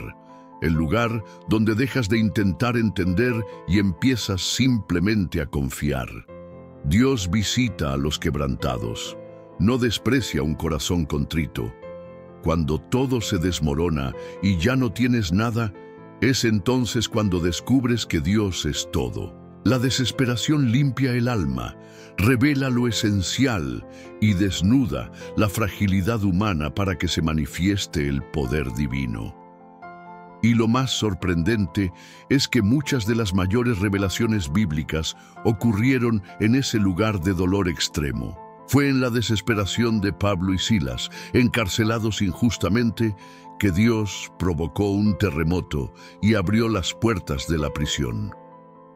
El lugar donde dejas de intentar entender y empiezas simplemente a confiar. Dios visita a los quebrantados. No desprecia un corazón contrito. Cuando todo se desmorona y ya no tienes nada, es entonces cuando descubres que Dios es todo. La desesperación limpia el alma, revela lo esencial y desnuda la fragilidad humana para que se manifieste el poder divino. Y lo más sorprendente es que muchas de las mayores revelaciones bíblicas ocurrieron en ese lugar de dolor extremo. Fue en la desesperación de Pablo y Silas, encarcelados injustamente, que Dios provocó un terremoto y abrió las puertas de la prisión.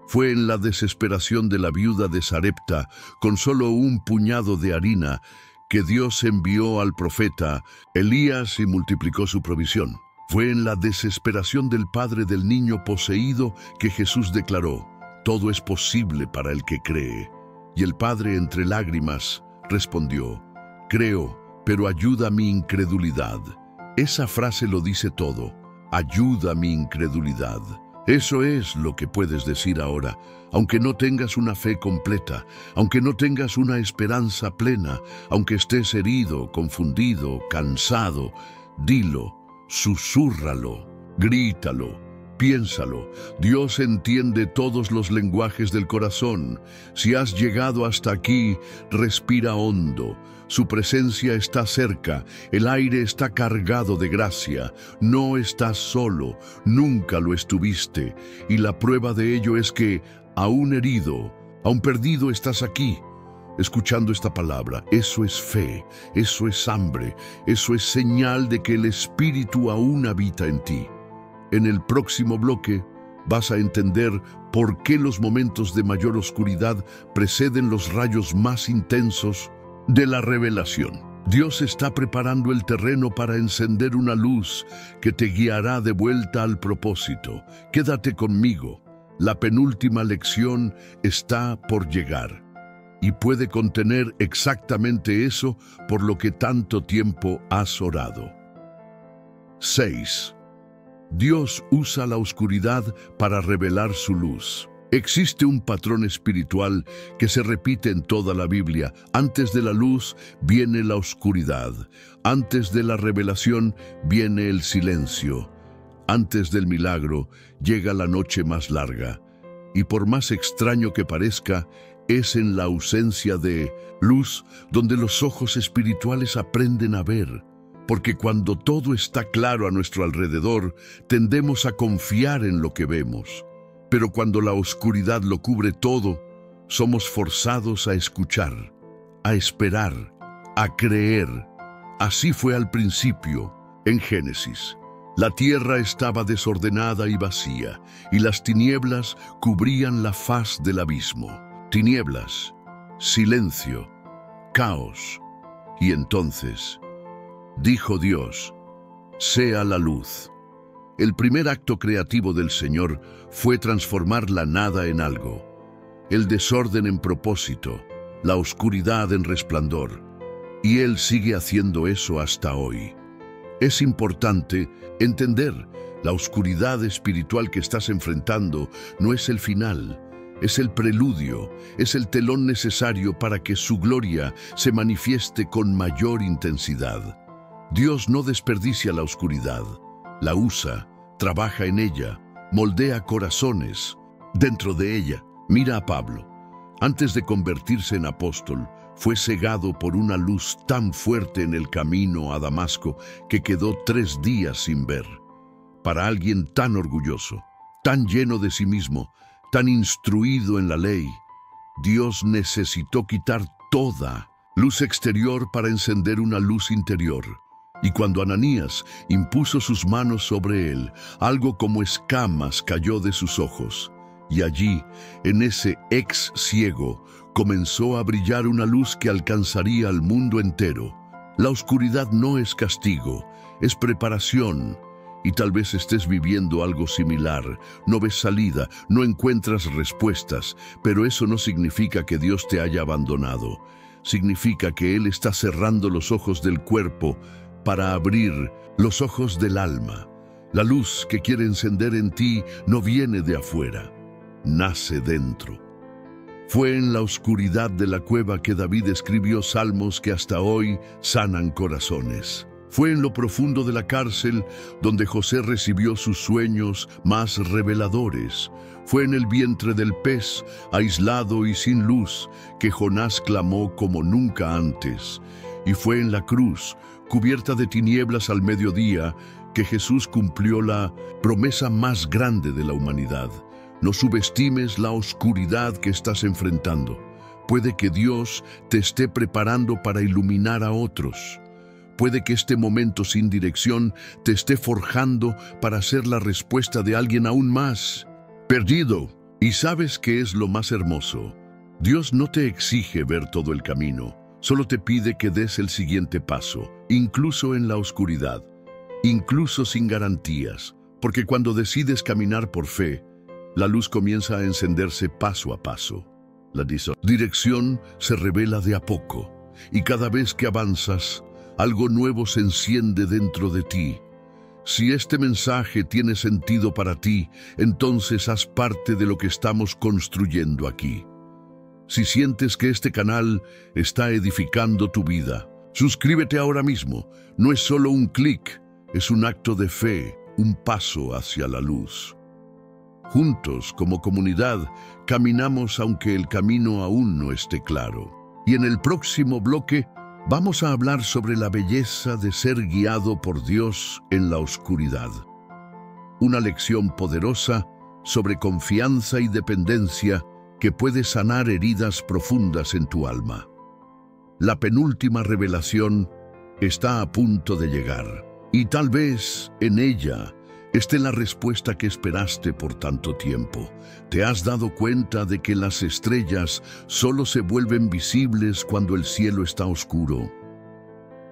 Fue en la desesperación de la viuda de Sarepta, con solo un puñado de harina, que Dios envió al profeta Elías y multiplicó su provisión. Fue en la desesperación del padre del niño poseído que Jesús declaró: «Todo es posible para el que cree». Y el padre, entre lágrimas, respondió: «Creo, pero ayuda mi incredulidad». Esa frase lo dice todo: ayuda mi incredulidad. Eso es lo que puedes decir ahora, aunque no tengas una fe completa, aunque no tengas una esperanza plena, aunque estés herido, confundido, cansado. Dilo, susúrralo, grítalo. Piénsalo, Dios entiende todos los lenguajes del corazón. Si has llegado hasta aquí, respira hondo. Su presencia está cerca, el aire está cargado de gracia. No estás solo, nunca lo estuviste. Y la prueba de ello es que, aún herido, aún perdido, estás aquí, escuchando esta palabra. Eso es fe, eso es hambre, eso es señal de que el Espíritu aún habita en ti. En el próximo bloque vas a entender por qué los momentos de mayor oscuridad preceden los rayos más intensos de la revelación. Dios está preparando el terreno para encender una luz que te guiará de vuelta al propósito. Quédate conmigo. La penúltima lección está por llegar y puede contener exactamente eso por lo que tanto tiempo has orado. 6. Dios usa la oscuridad para revelar su luz. Existe un patrón espiritual que se repite en toda la Biblia. Antes de la luz viene la oscuridad. Antes de la revelación viene el silencio. Antes del milagro llega la noche más larga. Y por más extraño que parezca, es en la ausencia de luz donde los ojos espirituales aprenden a ver. Porque cuando todo está claro a nuestro alrededor, tendemos a confiar en lo que vemos. Pero cuando la oscuridad lo cubre todo, somos forzados a escuchar, a esperar, a creer. Así fue al principio, en Génesis. La tierra estaba desordenada y vacía, y las tinieblas cubrían la faz del abismo. Tinieblas, silencio, caos. Y entonces, dijo Dios, sea la luz. El primer acto creativo del Señor fue transformar la nada en algo, el desorden en propósito, la oscuridad en resplandor. Y Él sigue haciendo eso hasta hoy. Es importante entender, la oscuridad espiritual que estás enfrentando no es el final, es el preludio, es el telón necesario para que su gloria se manifieste con mayor intensidad. Dios no desperdicia la oscuridad, la usa, trabaja en ella, moldea corazones. Dentro de ella, mira a Pablo. Antes de convertirse en apóstol, fue cegado por una luz tan fuerte en el camino a Damasco que quedó 3 días sin ver. Para alguien tan orgulloso, tan lleno de sí mismo, tan instruido en la ley, Dios necesitó quitar toda luz exterior para encender una luz interior. Y cuando Ananías impuso sus manos sobre él, algo como escamas cayó de sus ojos. Y allí, en ese ex ciego, comenzó a brillar una luz que alcanzaría al mundo entero. La oscuridad no es castigo, es preparación. Y tal vez estés viviendo algo similar. No ves salida, no encuentras respuestas, pero eso no significa que Dios te haya abandonado. Significa que Él está cerrando los ojos del cuerpo para abrir los ojos del alma. La luz que quiere encender en ti no viene de afuera, nace dentro. Fue en la oscuridad de la cueva que David escribió salmos que hasta hoy sanan corazones. Fue en lo profundo de la cárcel donde José recibió sus sueños más reveladores. Fue en el vientre del pez, aislado y sin luz, que Jonás clamó como nunca antes. Y fue en la cruz, cubierta de tinieblas al mediodía, que Jesús cumplió la promesa más grande de la humanidad. No subestimes la oscuridad que estás enfrentando. Puede que Dios te esté preparando para iluminar a otros. Puede que este momento sin dirección te esté forjando para ser la respuesta de alguien aún más perdido. ¿Y sabes qué es lo más hermoso? Dios no te exige ver todo el camino. Solo te pide que des el siguiente paso, incluso en la oscuridad, incluso sin garantías, porque cuando decides caminar por fe, la luz comienza a encenderse paso a paso. La dirección se revela de a poco, y cada vez que avanzas, algo nuevo se enciende dentro de ti. Si este mensaje tiene sentido para ti, entonces haz parte de lo que estamos construyendo aquí. Si sientes que este canal está edificando tu vida, suscríbete ahora mismo. No es solo un clic, es un acto de fe, un paso hacia la luz. Juntos, como comunidad, caminamos aunque el camino aún no esté claro. Y en el próximo bloque, vamos a hablar sobre la belleza de ser guiado por Dios en la oscuridad. Una lección poderosa sobre confianza y dependencia que puede sanar heridas profundas en tu alma. La penúltima revelación está a punto de llegar, y tal vez en ella esté la respuesta que esperaste por tanto tiempo. ¿Te has dado cuenta de que las estrellas solo se vuelven visibles cuando el cielo está oscuro?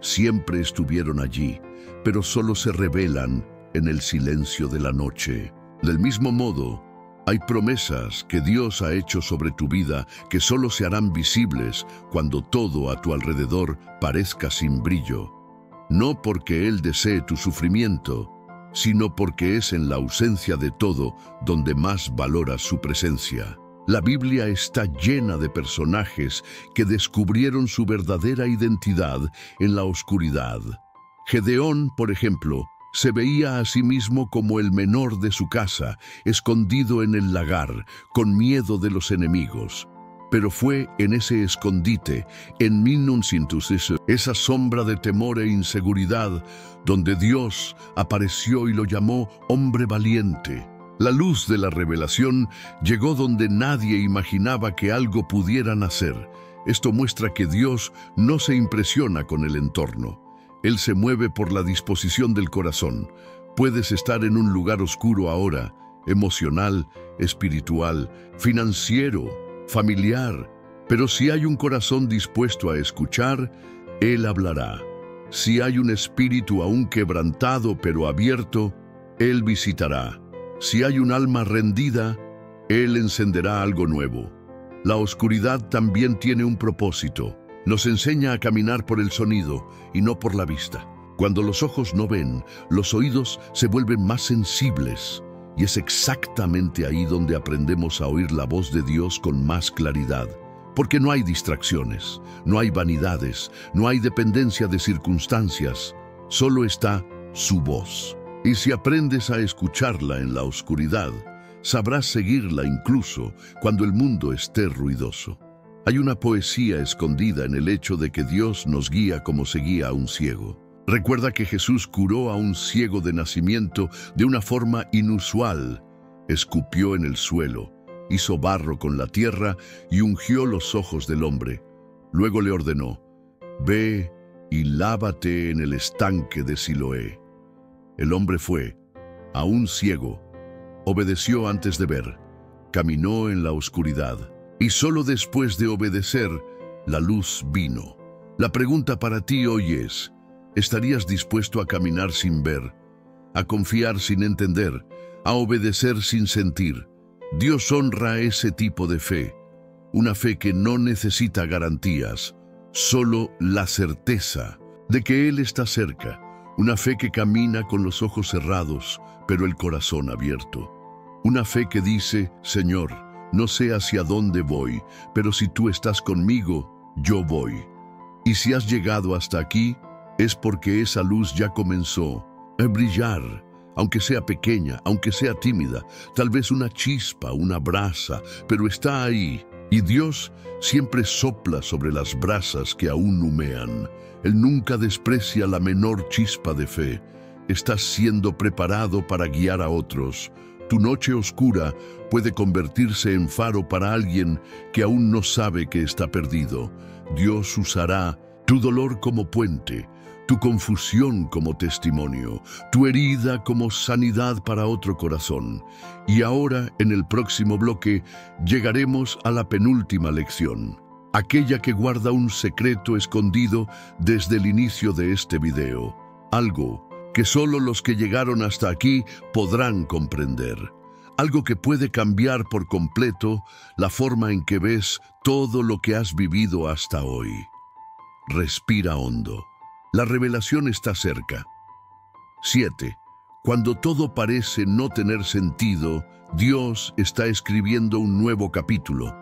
Siempre estuvieron allí, pero solo se revelan en el silencio de la noche. Del mismo modo, hay promesas que Dios ha hecho sobre tu vida que solo se harán visibles cuando todo a tu alrededor parezca sin brillo. No porque Él desee tu sufrimiento, sino porque es en la ausencia de todo donde más valoras su presencia. La Biblia está llena de personajes que descubrieron su verdadera identidad en la oscuridad. Gedeón, por ejemplo, se veía a sí mismo como el menor de su casa, escondido en el lagar, con miedo de los enemigos. Pero fue en ese escondite, en Minuncintus, esa sombra de temor e inseguridad, donde Dios apareció y lo llamó hombre valiente. La luz de la revelación llegó donde nadie imaginaba que algo pudiera nacer. Esto muestra que Dios no se impresiona con el entorno. Él se mueve por la disposición del corazón. Puedes estar en un lugar oscuro ahora, emocional, espiritual, financiero, familiar, pero si hay un corazón dispuesto a escuchar, Él hablará. Si hay un espíritu aún quebrantado pero abierto, Él visitará. Si hay un alma rendida, Él encenderá algo nuevo. La oscuridad también tiene un propósito. Nos enseña a caminar por el sonido y no por la vista. Cuando los ojos no ven, los oídos se vuelven más sensibles. Y es exactamente ahí donde aprendemos a oír la voz de Dios con más claridad. Porque no hay distracciones, no hay vanidades, no hay dependencia de circunstancias. Solo está su voz. Y si aprendes a escucharla en la oscuridad, sabrás seguirla incluso cuando el mundo esté ruidoso. Hay una poesía escondida en el hecho de que Dios nos guía como se guía a un ciego. Recuerda que Jesús curó a un ciego de nacimiento de una forma inusual. Escupió en el suelo, hizo barro con la tierra y ungió los ojos del hombre. Luego le ordenó: «Ve y lávate en el estanque de Siloé». El hombre fue, aún ciego, obedeció antes de ver, caminó en la oscuridad, y solo después de obedecer, la luz vino. La pregunta para ti hoy es: ¿estarías dispuesto a caminar sin ver, a confiar sin entender, a obedecer sin sentir? Dios honra ese tipo de fe, una fe que no necesita garantías, solo la certeza de que Él está cerca, una fe que camina con los ojos cerrados, pero el corazón abierto, una fe que dice: Señor, no sé hacia dónde voy, pero si tú estás conmigo, yo voy. Y si has llegado hasta aquí, es porque esa luz ya comenzó a brillar, aunque sea pequeña, aunque sea tímida, tal vez una chispa, una brasa, pero está ahí. Y Dios siempre sopla sobre las brasas que aún humean. Él nunca desprecia la menor chispa de fe. Estás siendo preparado para guiar a otros. Tu noche oscura puede convertirse en faro para alguien que aún no sabe que está perdido. Dios usará tu dolor como puente, tu confusión como testimonio, tu herida como sanidad para otro corazón. Y ahora, en el próximo bloque, llegaremos a la penúltima lección, aquella que guarda un secreto escondido desde el inicio de este video, algo que solo los que llegaron hasta aquí podrán comprender, algo que puede cambiar por completo la forma en que ves todo lo que has vivido hasta hoy. Respira hondo. La revelación está cerca. 7. Cuando todo parece no tener sentido, Dios está escribiendo un nuevo capítulo.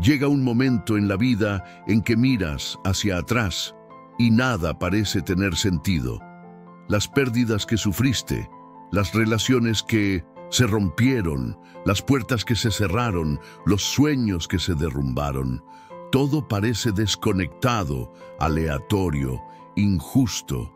Llega un momento en la vida en que miras hacia atrás y nada parece tener sentido. Las pérdidas que sufriste, las relaciones que se rompieron, las puertas que se cerraron, los sueños que se derrumbaron, todo parece desconectado, aleatorio, injusto.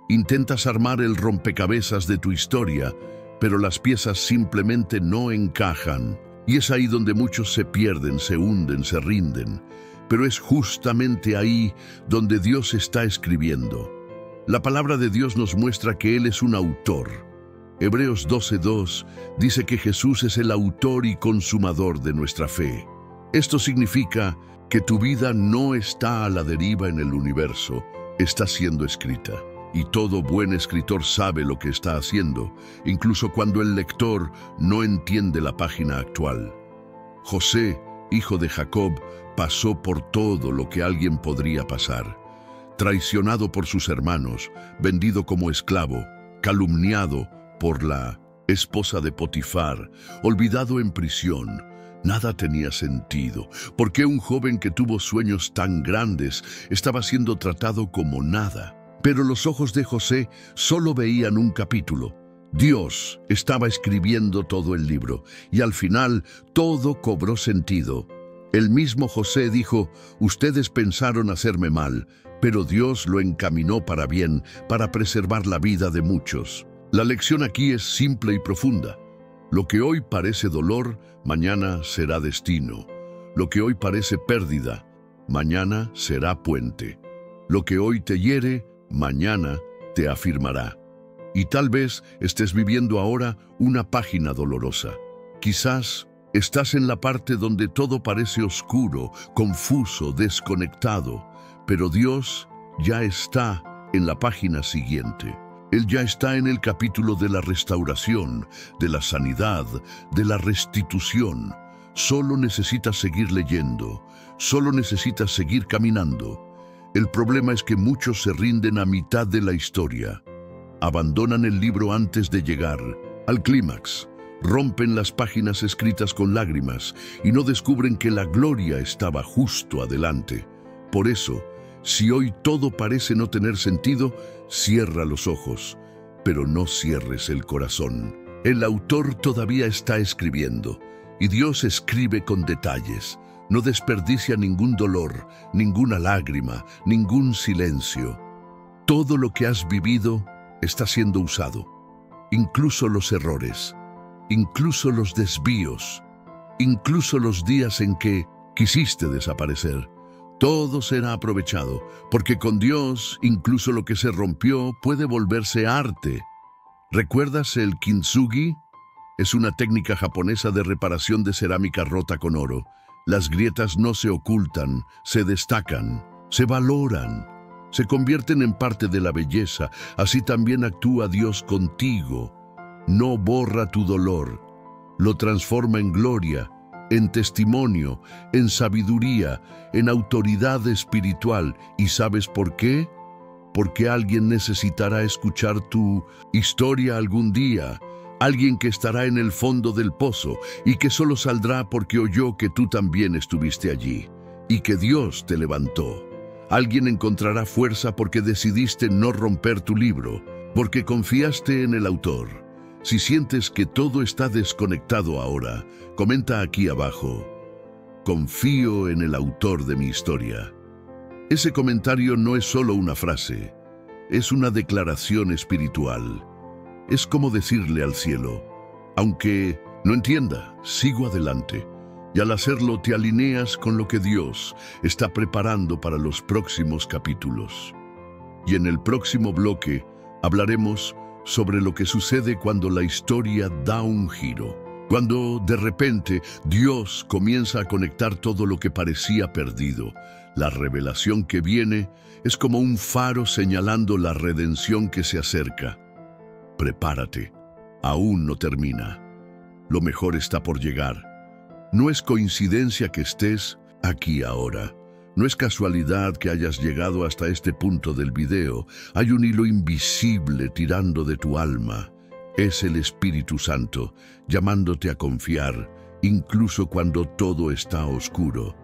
Intentas armar el rompecabezas de tu historia, pero las piezas simplemente no encajan. Y es ahí donde muchos se pierden, se hunden, se rinden. Pero es justamente ahí donde Dios está escribiendo. La palabra de Dios nos muestra que Él es un autor. Hebreos 12:2 dice que Jesús es el autor y consumador de nuestra fe. Esto significa que tu vida no está a la deriva en el universo, está siendo escrita. Y todo buen escritor sabe lo que está haciendo, incluso cuando el lector no entiende la página actual. José, hijo de Jacob, pasó por todo lo que alguien podría pasar. Traicionado por sus hermanos, vendido como esclavo, calumniado, por la esposa de Potifar, olvidado en prisión. Nada tenía sentido. ¿Por qué un joven que tuvo sueños tan grandes estaba siendo tratado como nada? Pero los ojos de José solo veían un capítulo. Dios estaba escribiendo todo el libro, y al final todo cobró sentido. El mismo José dijo: ustedes pensaron hacerme mal, pero Dios lo encaminó para bien, para preservar la vida de muchos. La lección aquí es simple y profunda. Lo que hoy parece dolor, mañana será destino. Lo que hoy parece pérdida, mañana será puente. Lo que hoy te hiere, mañana te afirmará. Y tal vez estés viviendo ahora una página dolorosa. Quizás estás en la parte donde todo parece oscuro, confuso, desconectado, pero Dios ya está en la página siguiente. Él ya está en el capítulo de la restauración, de la sanidad, de la restitución. Solo necesitas seguir leyendo, solo necesitas seguir caminando. El problema es que muchos se rinden a mitad de la historia. Abandonan el libro antes de llegar al clímax. Rompen las páginas escritas con lágrimas y no descubren que la gloria estaba justo adelante. Por eso, si hoy todo parece no tener sentido, cierra los ojos, pero no cierres el corazón. El autor todavía está escribiendo, y Dios escribe con detalles. No desperdicia ningún dolor, ninguna lágrima, ningún silencio. Todo lo que has vivido está siendo usado, incluso los errores, incluso los desvíos, incluso los días en que quisiste desaparecer. Todo será aprovechado, porque con Dios, incluso lo que se rompió puede volverse arte. ¿Recuerdas el kintsugi? Es una técnica japonesa de reparación de cerámica rota con oro. Las grietas no se ocultan, se destacan, se valoran, se convierten en parte de la belleza. Así también actúa Dios contigo. No borra tu dolor, lo transforma en gloria, en testimonio, en sabiduría, en autoridad espiritual. ¿Y sabes por qué? Porque alguien necesitará escuchar tu historia algún día. Alguien que estará en el fondo del pozo y que solo saldrá porque oyó que tú también estuviste allí y que Dios te levantó. Alguien encontrará fuerza porque decidiste no romper tu libro, porque confiaste en el autor. Si sientes que todo está desconectado ahora, comenta aquí abajo: confío en el autor de mi historia. Ese comentario no es solo una frase, es una declaración espiritual. Es como decirle al cielo: aunque no entienda, sigo adelante. Y al hacerlo te alineas con lo que Dios está preparando para los próximos capítulos. Y en el próximo bloque hablaremos sobre lo que sucede cuando la historia da un giro. Cuando de repente Dios comienza a conectar todo lo que parecía perdido. La revelación que viene es como un faro señalando la redención que se acerca. Prepárate, aún no termina. Lo mejor está por llegar. No es coincidencia que estés aquí ahora. No es casualidad que hayas llegado hasta este punto del video. Hay un hilo invisible tirando de tu alma. Es el Espíritu Santo, llamándote a confiar, incluso cuando todo está oscuro.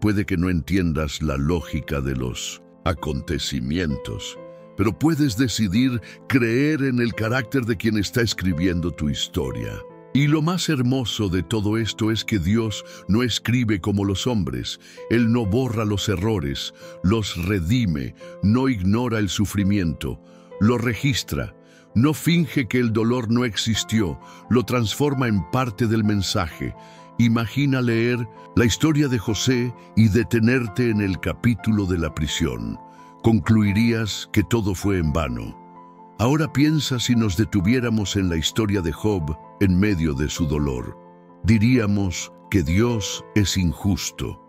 Puede que no entiendas la lógica de los acontecimientos, pero puedes decidir creer en el carácter de quien está escribiendo tu historia. Y lo más hermoso de todo esto es que Dios no escribe como los hombres. Él no borra los errores, los redime, no ignora el sufrimiento, lo registra. No finge que el dolor no existió, lo transforma en parte del mensaje. Imagina leer la historia de José y detenerte en el capítulo de la prisión. Concluirías que todo fue en vano. Ahora piensa si nos detuviéramos en la historia de Job en medio de su dolor. Diríamos que Dios es injusto.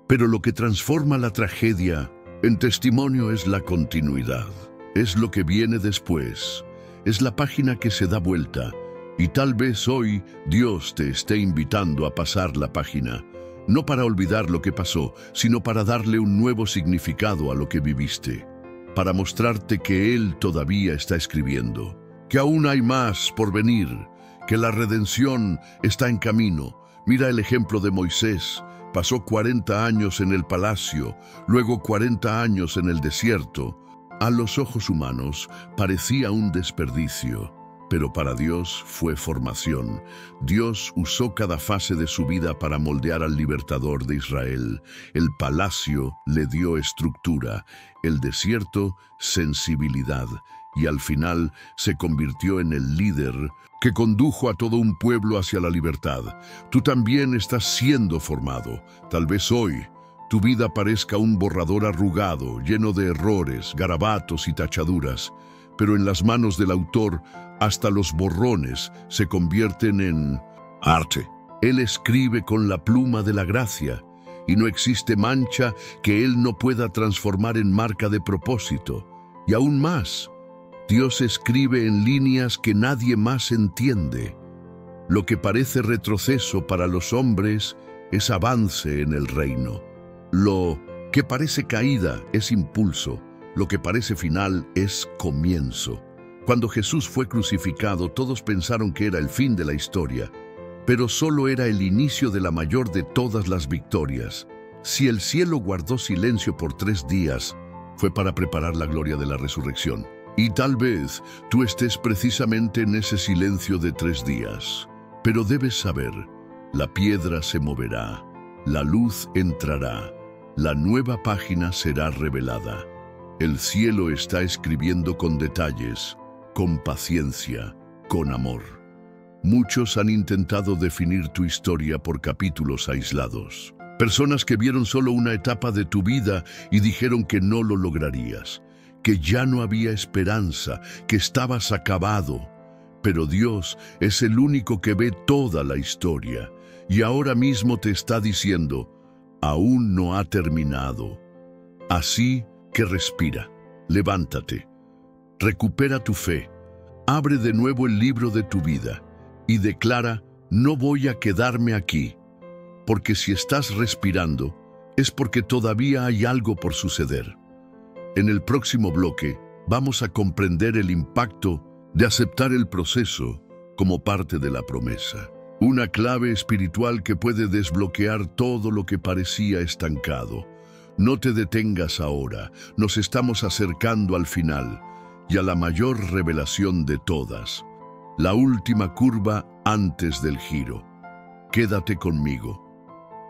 Pero lo que transforma la tragedia en testimonio es la continuidad. Es lo que viene después. Es la página que se da vuelta. Y tal vez hoy Dios te esté invitando a pasar la página. No para olvidar lo que pasó, sino para darle un nuevo significado a lo que viviste. Para mostrarte que Él todavía está escribiendo, que aún hay más por venir, que la redención está en camino. Mira el ejemplo de Moisés. Pasó 40 años en el palacio, luego 40 años en el desierto. A los ojos humanos parecía un desperdicio, pero para Dios fue formación. Dios usó cada fase de su vida para moldear al libertador de Israel. El palacio le dio estructura, el desierto sensibilidad, y al final se convirtió en el líder que condujo a todo un pueblo hacia la libertad. Tú también estás siendo formado. Tal vez hoy tu vida parezca un borrador arrugado, lleno de errores, garabatos y tachaduras, pero en las manos del autor, hasta los borrones se convierten en arte. Él escribe con la pluma de la gracia, y no existe mancha que él no pueda transformar en marca de propósito. Y aún más, Dios escribe en líneas que nadie más entiende. Lo que parece retroceso para los hombres es avance en el reino. Lo que parece caída es impulso. Lo que parece final es comienzo. Cuando Jesús fue crucificado, todos pensaron que era el fin de la historia, pero solo era el inicio de la mayor de todas las victorias. Si el cielo guardó silencio por 3 días, fue para preparar la gloria de la resurrección. Y tal vez tú estés precisamente en ese silencio de 3 días. Pero debes saber, la piedra se moverá, la luz entrará, la nueva página será revelada. El cielo está escribiendo con detalles, con paciencia, con amor. Muchos han intentado definir tu historia por capítulos aislados. Personas que vieron solo una etapa de tu vida y dijeron que no lo lograrías, que ya no había esperanza, que estabas acabado. Pero Dios es el único que ve toda la historia y ahora mismo te está diciendo, aún no ha terminado. Así que respira, levántate, recupera tu fe, abre de nuevo el libro de tu vida y declara, no voy a quedarme aquí, porque si estás respirando es porque todavía hay algo por suceder. En el próximo bloque vamos a comprender el impacto de aceptar el proceso como parte de la promesa. Una clave espiritual que puede desbloquear todo lo que parecía estancado. No te detengas ahora, nos estamos acercando al final y a la mayor revelación de todas. La última curva antes del giro. Quédate conmigo.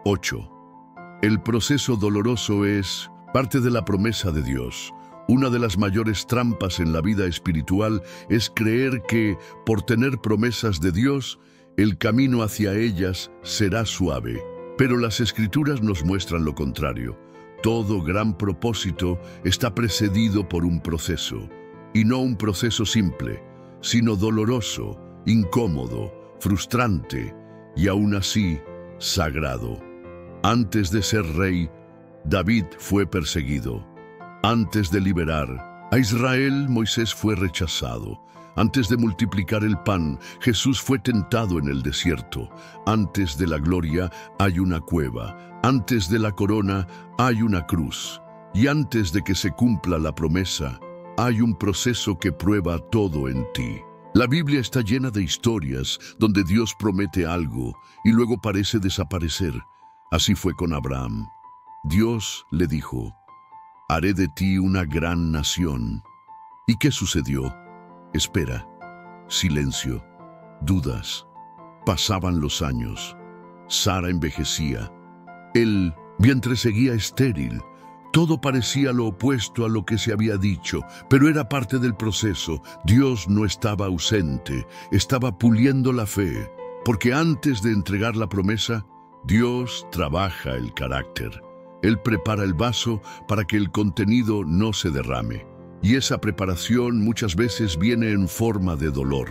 8. El proceso doloroso es parte de la promesa de Dios. Una de las mayores trampas en la vida espiritual es creer que, por tener promesas de Dios, el camino hacia ellas será suave. Pero las Escrituras nos muestran lo contrario. Todo gran propósito está precedido por un proceso, y no un proceso simple, sino doloroso, incómodo, frustrante y aún así sagrado. Antes de ser rey, David fue perseguido. Antes de liberar a Israel, Moisés fue rechazado. Antes de multiplicar el pan, Jesús fue tentado en el desierto. Antes de la gloria hay una cueva. Antes de la corona hay una cruz. Y antes de que se cumpla la promesa, hay un proceso que prueba todo en ti. La Biblia está llena de historias donde Dios promete algo y luego parece desaparecer. Así fue con Abraham. Dios le dijo, haré de ti una gran nación. ¿Y qué sucedió? Espera, silencio, dudas. Pasaban los años. Sara envejecía. El vientre seguía estéril. Todo parecía lo opuesto a lo que se había dicho, pero era parte del proceso. Dios no estaba ausente, estaba puliendo la fe, porque antes de entregar la promesa, Dios trabaja el carácter. Él prepara el vaso para que el contenido no se derrame. Y esa preparación muchas veces viene en forma de dolor,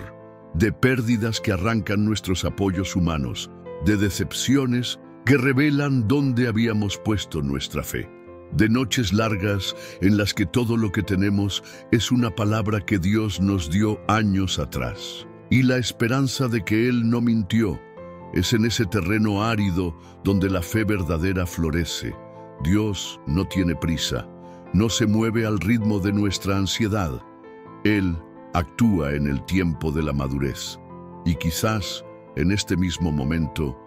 de pérdidas que arrancan nuestros apoyos humanos, de decepciones que revelan dónde habíamos puesto nuestra fe, de noches largas en las que todo lo que tenemos es una palabra que Dios nos dio años atrás. Y la esperanza de que Él no mintió. Es en ese terreno árido donde la fe verdadera florece. Dios no tiene prisa, no se mueve al ritmo de nuestra ansiedad. Él actúa en el tiempo de la madurez. Y quizás en este mismo momento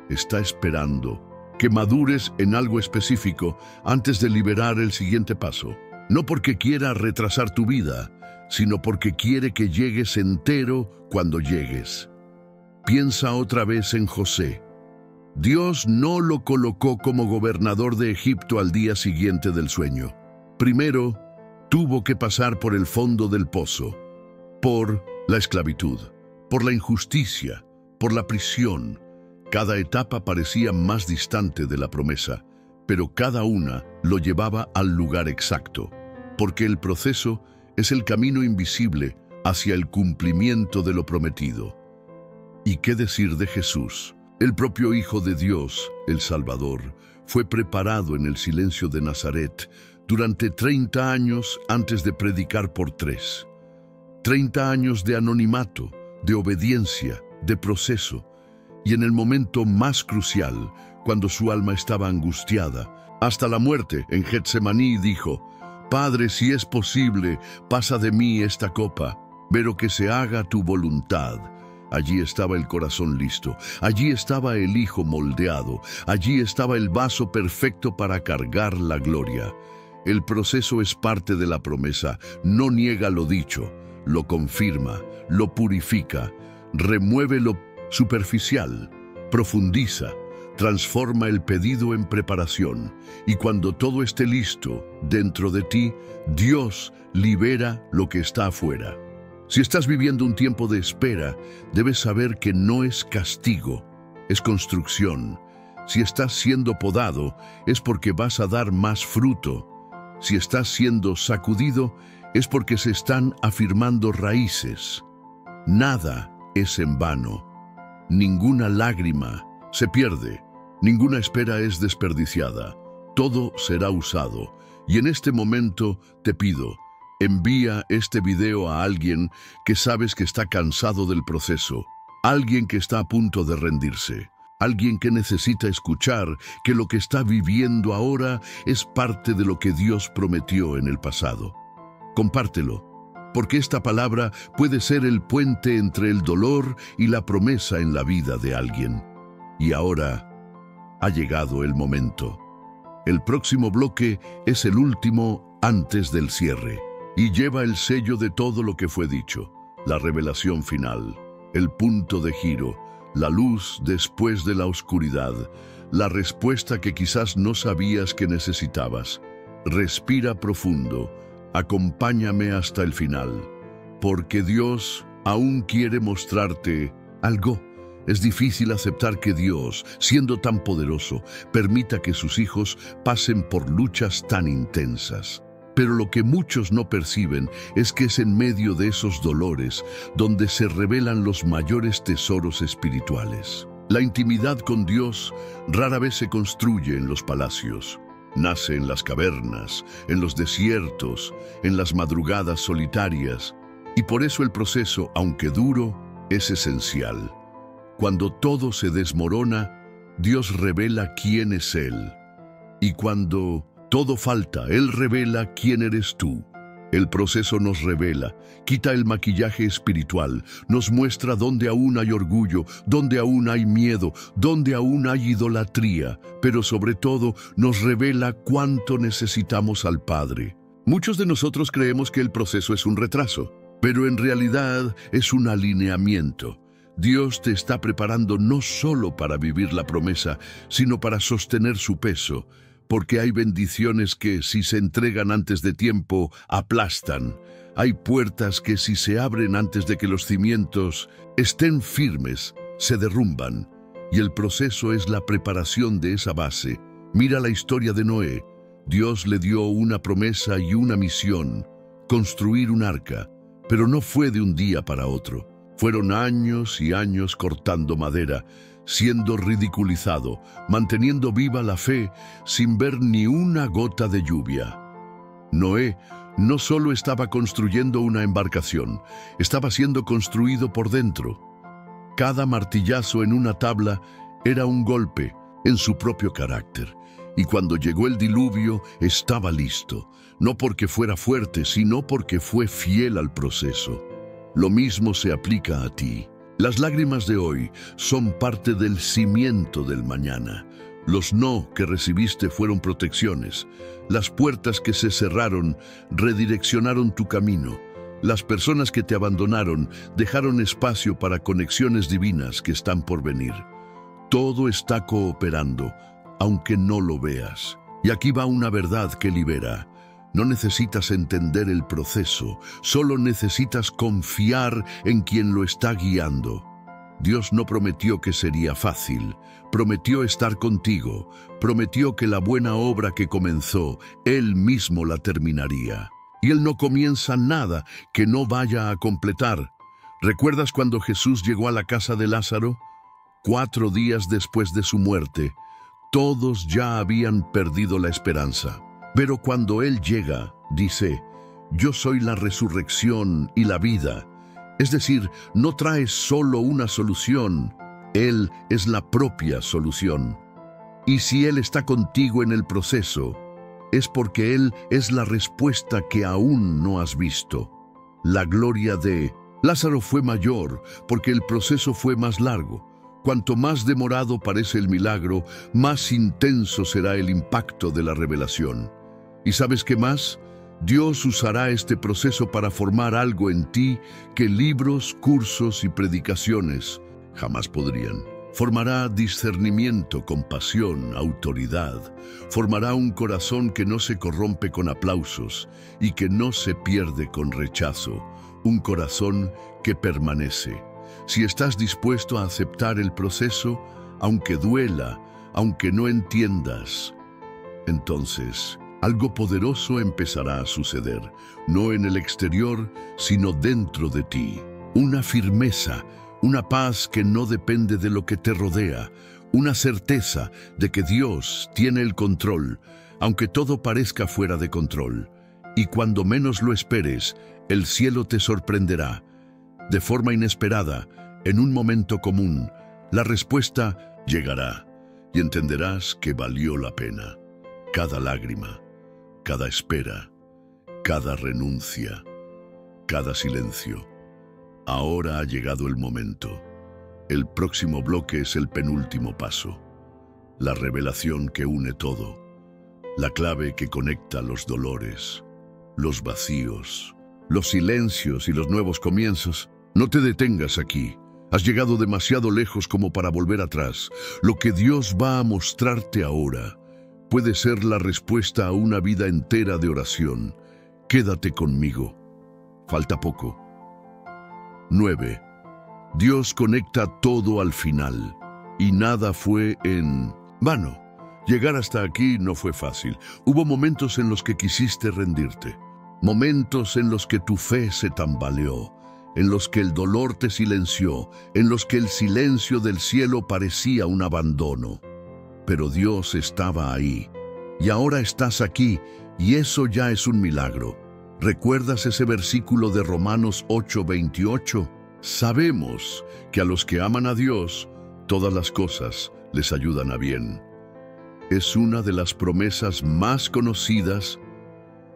está esperando que madures en algo específico antes de liberar el siguiente paso. No porque quiera retrasar tu vida, sino porque quiere que llegues entero cuando llegues. Piensa otra vez en José. Dios no lo colocó como gobernador de Egipto al día siguiente del sueño. Primero, tuvo que pasar por el fondo del pozo, por la esclavitud, por la injusticia, por la prisión. Cada etapa parecía más distante de la promesa, pero cada una lo llevaba al lugar exacto, porque el proceso es el camino invisible hacia el cumplimiento de lo prometido. ¿Y qué decir de Jesús? El propio Hijo de Dios, el Salvador, fue preparado en el silencio de Nazaret durante 30 años antes de predicar por 3. 30 años de anonimato, de obediencia, de proceso, y en el momento más crucial, cuando su alma estaba angustiada, hasta la muerte en Getsemaní dijo: «Padre, si es posible, pasa de mí esta copa, pero que se haga tu voluntad». Allí estaba el corazón listo, allí estaba el Hijo moldeado, allí estaba el vaso perfecto para cargar la gloria. El proceso es parte de la promesa, no niega lo dicho, lo confirma, lo purifica, remueve lo superficial, profundiza, transforma el pedido en preparación, y cuando todo esté listo dentro de ti, Dios libera lo que está afuera. Si estás viviendo un tiempo de espera, debes saber que no es castigo, es construcción. Si estás siendo podado, es porque vas a dar más fruto. Si estás siendo sacudido, es porque se están afirmando raíces. Nada es en vano. Ninguna lágrima se pierde, ninguna espera es desperdiciada. Todo será usado. Y en este momento te pido, envía este video a alguien que sabes que está cansado del proceso, alguien que está a punto de rendirse, alguien que necesita escuchar que lo que está viviendo ahora es parte de lo que Dios prometió en el pasado. Compártelo, porque esta palabra puede ser el puente entre el dolor y la promesa en la vida de alguien. Y ahora ha llegado el momento. El próximo bloque es el último antes del cierre. Y lleva el sello de todo lo que fue dicho, la revelación final, el punto de giro, la luz después de la oscuridad, la respuesta que quizás no sabías que necesitabas. Respira profundo, acompáñame hasta el final, porque Dios aún quiere mostrarte algo. Es difícil aceptar que Dios, siendo tan poderoso, permita que sus hijos pasen por luchas tan intensas. Pero lo que muchos no perciben es que es en medio de esos dolores donde se revelan los mayores tesoros espirituales. La intimidad con Dios rara vez se construye en los palacios. Nace en las cavernas, en los desiertos, en las madrugadas solitarias. Y por eso el proceso, aunque duro, es esencial. Cuando todo se desmorona, Dios revela quién es Él. Y cuando todo falta, Él revela quién eres tú. El proceso nos revela, quita el maquillaje espiritual, nos muestra dónde aún hay orgullo, dónde aún hay miedo, dónde aún hay idolatría, pero sobre todo nos revela cuánto necesitamos al Padre. Muchos de nosotros creemos que el proceso es un retraso, pero en realidad es un alineamiento. Dios te está preparando no solo para vivir la promesa, sino para sostener su peso, porque hay bendiciones que, si se entregan antes de tiempo, aplastan. Hay puertas que, si se abren antes de que los cimientos estén firmes, se derrumban. Y el proceso es la preparación de esa base. Mira la historia de Noé. Dios le dio una promesa y una misión: construir un arca. Pero no fue de un día para otro. Fueron años y años cortando madera, siendo ridiculizado, manteniendo viva la fe sin ver ni una gota de lluvia. Noé no solo estaba construyendo una embarcación, estaba siendo construido por dentro. Cada martillazo en una tabla era un golpe en su propio carácter. Y cuando llegó el diluvio, estaba listo, no porque fuera fuerte, sino porque fue fiel al proceso. Lo mismo se aplica a ti. Las lágrimas de hoy son parte del cimiento del mañana. Los no que recibiste fueron protecciones. Las puertas que se cerraron redireccionaron tu camino. Las personas que te abandonaron dejaron espacio para conexiones divinas que están por venir. Todo está cooperando, aunque no lo veas. Y aquí va una verdad que libera. No necesitas entender el proceso, solo necesitas confiar en quien lo está guiando. Dios no prometió que sería fácil, prometió estar contigo, prometió que la buena obra que comenzó, Él mismo la terminaría. Y Él no comienza nada que no vaya a completar. ¿Recuerdas cuando Jesús llegó a la casa de Lázaro? 4 días después de su muerte, todos ya habían perdido la esperanza. Pero cuando Él llega, dice, yo soy la resurrección y la vida. Es decir, no trae solo una solución, Él es la propia solución. Y si Él está contigo en el proceso, es porque Él es la respuesta que aún no has visto. La gloria de Lázaro fue mayor porque el proceso fue más largo. Cuanto más demorado parece el milagro, más intenso será el impacto de la revelación. ¿Y sabes qué más? Dios usará este proceso para formar algo en ti que libros, cursos y predicaciones jamás podrían. Formará discernimiento, compasión, autoridad. Formará un corazón que no se corrompe con aplausos y que no se pierde con rechazo. Un corazón que permanece. Si estás dispuesto a aceptar el proceso, aunque duela, aunque no entiendas, entonces algo poderoso empezará a suceder, no en el exterior, sino dentro de ti. Una firmeza, una paz que no depende de lo que te rodea, una certeza de que Dios tiene el control, aunque todo parezca fuera de control. Y cuando menos lo esperes, el cielo te sorprenderá. De forma inesperada, en un momento común, la respuesta llegará y entenderás que valió la pena. Cada lágrima, cada espera, cada renuncia, cada silencio. Ahora ha llegado el momento. El próximo bloque es el penúltimo paso. La revelación que une todo. La clave que conecta los dolores, los vacíos, los silencios y los nuevos comienzos. No te detengas aquí. Has llegado demasiado lejos como para volver atrás. Lo que Dios va a mostrarte ahora puede ser la respuesta a una vida entera de oración. Quédate conmigo. Falta poco. 9. Dios conecta todo al final, y nada fue en vano. Llegar hasta aquí no fue fácil. Hubo momentos en los que quisiste rendirte, momentos en los que tu fe se tambaleó, en los que el dolor te silenció, en los que el silencio del cielo parecía un abandono. Pero Dios estaba ahí, y ahora estás aquí, y eso ya es un milagro. ¿Recuerdas ese versículo de Romanos 8:28? Sabemos que a los que aman a Dios, todas las cosas les ayudan a bien. Es una de las promesas más conocidas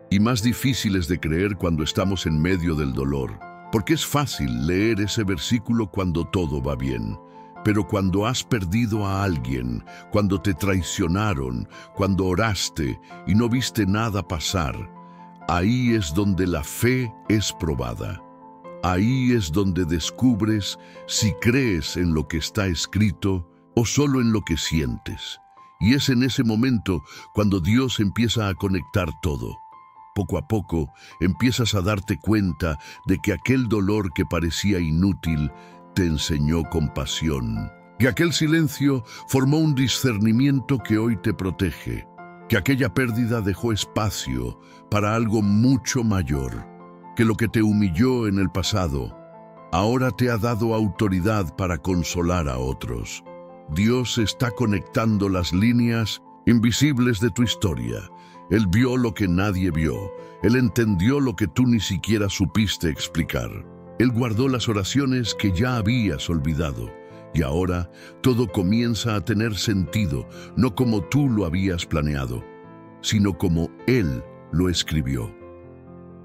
y más difíciles de creer cuando estamos en medio del dolor, porque es fácil leer ese versículo cuando todo va bien. Pero cuando has perdido a alguien, cuando te traicionaron, cuando oraste y no viste nada pasar, ahí es donde la fe es probada. Ahí es donde descubres si crees en lo que está escrito o solo en lo que sientes. Y es en ese momento cuando Dios empieza a conectar todo. Poco a poco empiezas a darte cuenta de que aquel dolor que parecía inútil te enseñó compasión, que aquel silencio formó un discernimiento que hoy te protege, que aquella pérdida dejó espacio para algo mucho mayor, que lo que te humilló en el pasado ahora te ha dado autoridad para consolar a otros. Dios está conectando las líneas invisibles de tu historia. Él vio lo que nadie vio. Él entendió lo que tú ni siquiera supiste explicar. Él guardó las oraciones que ya habías olvidado. Y ahora todo comienza a tener sentido, no como tú lo habías planeado, sino como Él lo escribió.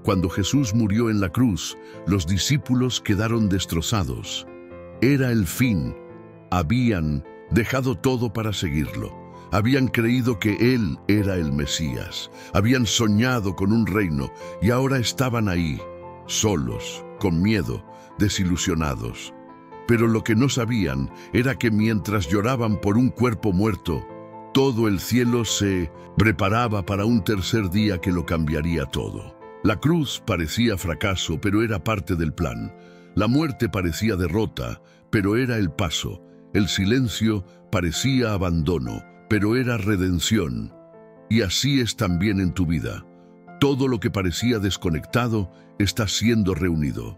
Cuando Jesús murió en la cruz, los discípulos quedaron destrozados. Era el fin. Habían dejado todo para seguirlo. Habían creído que Él era el Mesías. Habían soñado con un reino y ahora estaban ahí, solos, con miedo, desilusionados. Pero lo que no sabían era que mientras lloraban por un cuerpo muerto, todo el cielo se preparaba para un tercer día que lo cambiaría todo. La cruz parecía fracaso, pero era parte del plan. La muerte parecía derrota, pero era el paso. El silencio parecía abandono, pero era redención. Y así es también en tu vida. Todo lo que parecía desconectado está siendo reunido.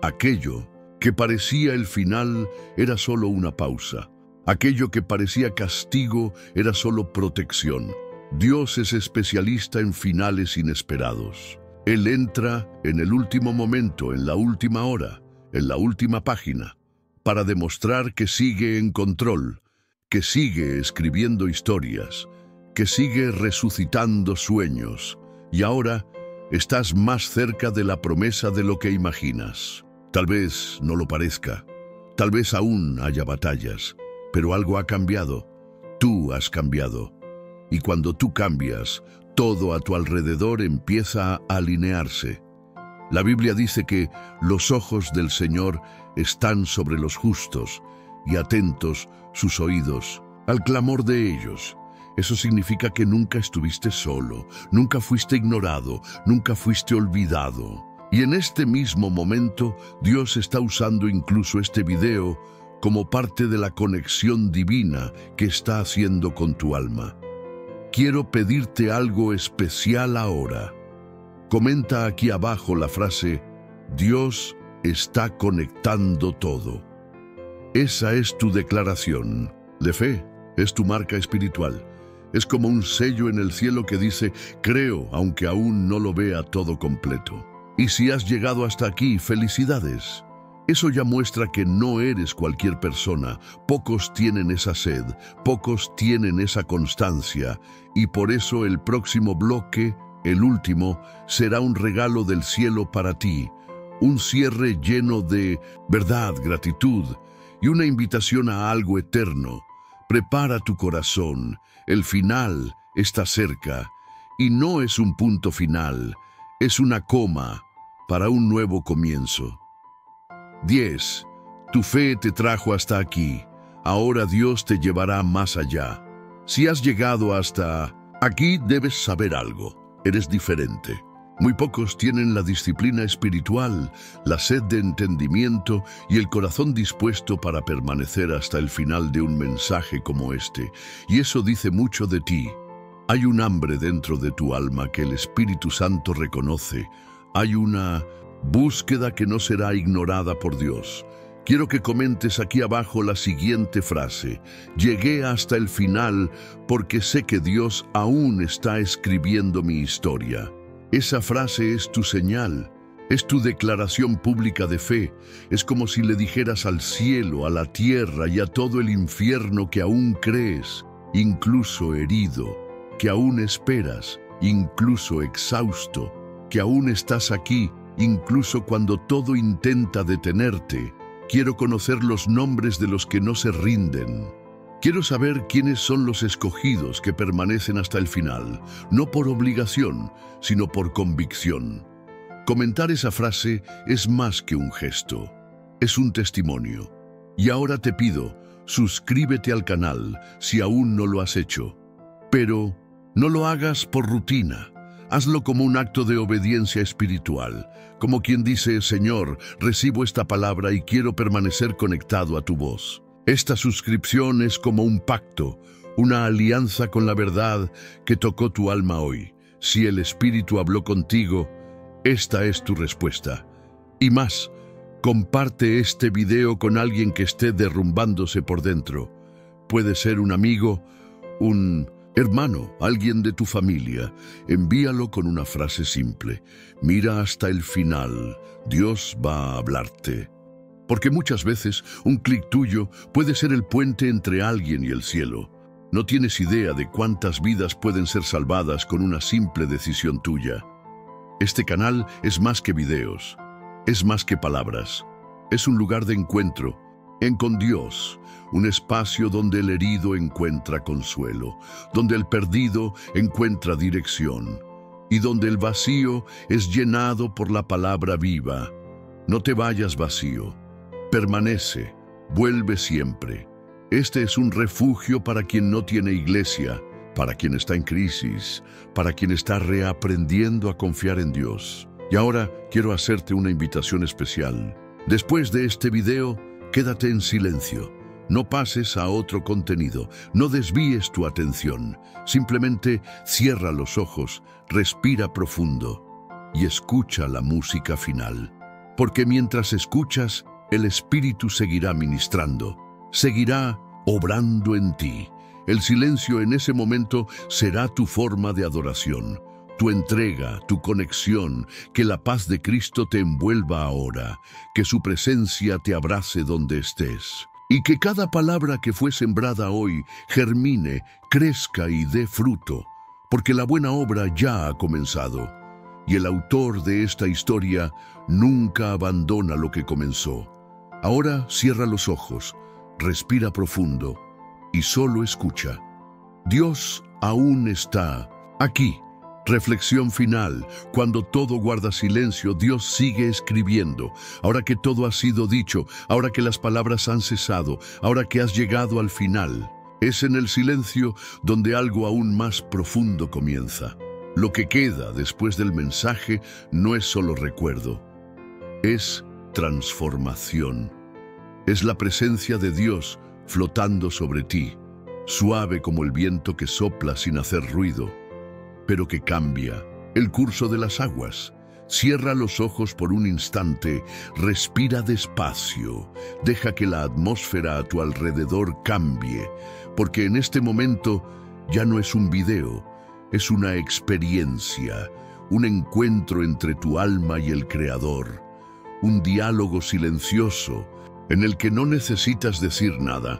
Aquello que parecía el final era solo una pausa. Aquello que parecía castigo era solo protección. Dios es especialista en finales inesperados. Él entra en el último momento, en la última hora, en la última página, para demostrar que sigue en control, que sigue escribiendo historias, que sigue resucitando sueños. Y ahora estás más cerca de la promesa de lo que imaginas. Tal vez no lo parezca, tal vez aún haya batallas, pero algo ha cambiado. Tú has cambiado. Y cuando tú cambias, todo a tu alrededor empieza a alinearse. La Biblia dice que los ojos del Señor están sobre los justos y atentos sus oídos al clamor de ellos. Eso significa que nunca estuviste solo, nunca fuiste ignorado, nunca fuiste olvidado. Y en este mismo momento, Dios está usando incluso este video como parte de la conexión divina que está haciendo con tu alma. Quiero pedirte algo especial ahora. Comenta aquí abajo la frase, Dios está conectando todo. Esa es tu declaración de fe, es tu marca espiritual. Es como un sello en el cielo que dice, creo, aunque aún no lo vea todo completo. Y si has llegado hasta aquí, felicidades. Eso ya muestra que no eres cualquier persona. Pocos tienen esa sed, pocos tienen esa constancia, y por eso el próximo bloque, el último, será un regalo del cielo para ti, un cierre lleno de verdad, gratitud y una invitación a algo eterno. Prepara tu corazón, el final está cerca, y no es un punto final, es una coma para un nuevo comienzo. 10. Tu fe te trajo hasta aquí. Ahora Dios te llevará más allá. Si has llegado hasta aquí, debes saber algo. Eres diferente. Muy pocos tienen la disciplina espiritual, la sed de entendimiento y el corazón dispuesto para permanecer hasta el final de un mensaje como este. Y eso dice mucho de ti. Hay un hambre dentro de tu alma que el Espíritu Santo reconoce. Hay una búsqueda que no será ignorada por Dios. Quiero que comentes aquí abajo la siguiente frase. Llegué hasta el final porque sé que Dios aún está escribiendo mi historia. Esa frase es tu señal, es tu declaración pública de fe. Es como si le dijeras al cielo, a la tierra y a todo el infierno que aún crees, incluso herido, que aún esperas, incluso exhausto, que aún estás aquí, incluso cuando todo intenta detenerte. Quiero conocer los nombres de los que no se rinden. Quiero saber quiénes son los escogidos que permanecen hasta el final, no por obligación, sino por convicción. Comentar esa frase es más que un gesto, es un testimonio. Y ahora te pido, suscríbete al canal si aún no lo has hecho. Pero no lo hagas por rutina. Hazlo como un acto de obediencia espiritual, como quien dice, Señor, recibo esta palabra y quiero permanecer conectado a tu voz. Esta suscripción es como un pacto, una alianza con la verdad que tocó tu alma hoy. Si el Espíritu habló contigo, esta es tu respuesta. Y más, comparte este video con alguien que esté derrumbándose por dentro. Puede ser un amigo, un hermano, alguien de tu familia. Envíalo con una frase simple. Mira hasta el final, Dios va a hablarte. Porque muchas veces un clic tuyo puede ser el puente entre alguien y el cielo. No tienes idea de cuántas vidas pueden ser salvadas con una simple decisión tuya. Este canal es más que videos, es más que palabras. Es un lugar de encuentro con Dios, un espacio donde el herido encuentra consuelo, donde el perdido encuentra dirección y donde el vacío es llenado por la palabra viva. No te vayas vacío, permanece, vuelve siempre. Este es un refugio para quien no tiene iglesia, para quien está en crisis, para quien está reaprendiendo a confiar en Dios. Y ahora quiero hacerte una invitación especial. Después de este video, quédate en silencio. No pases a otro contenido, no desvíes tu atención. Simplemente cierra los ojos, respira profundo y escucha la música final. Porque mientras escuchas, el Espíritu seguirá ministrando, seguirá obrando en ti. El silencio en ese momento será tu forma de adoración, tu entrega, tu conexión. Que la paz de Cristo te envuelva ahora, que su presencia te abrace donde estés. Y que cada palabra que fue sembrada hoy germine, crezca y dé fruto, porque la buena obra ya ha comenzado. Y el autor de esta historia nunca abandona lo que comenzó. Ahora cierra los ojos, respira profundo y solo escucha. Dios aún está aquí. Reflexión final. Cuando todo guarda silencio, Dios sigue escribiendo. Ahora que todo ha sido dicho, ahora que las palabras han cesado, ahora que has llegado al final, es en el silencio donde algo aún más profundo comienza. Lo que queda después del mensaje no es solo recuerdo, es transformación. Es la presencia de Dios flotando sobre ti, suave como el viento que sopla sin hacer ruido, pero que cambia el curso de las aguas. Cierra los ojos por un instante, respira despacio, deja que la atmósfera a tu alrededor cambie, porque en este momento ya no es un video, es una experiencia, un encuentro entre tu alma y el Creador, un diálogo silencioso en el que no necesitas decir nada,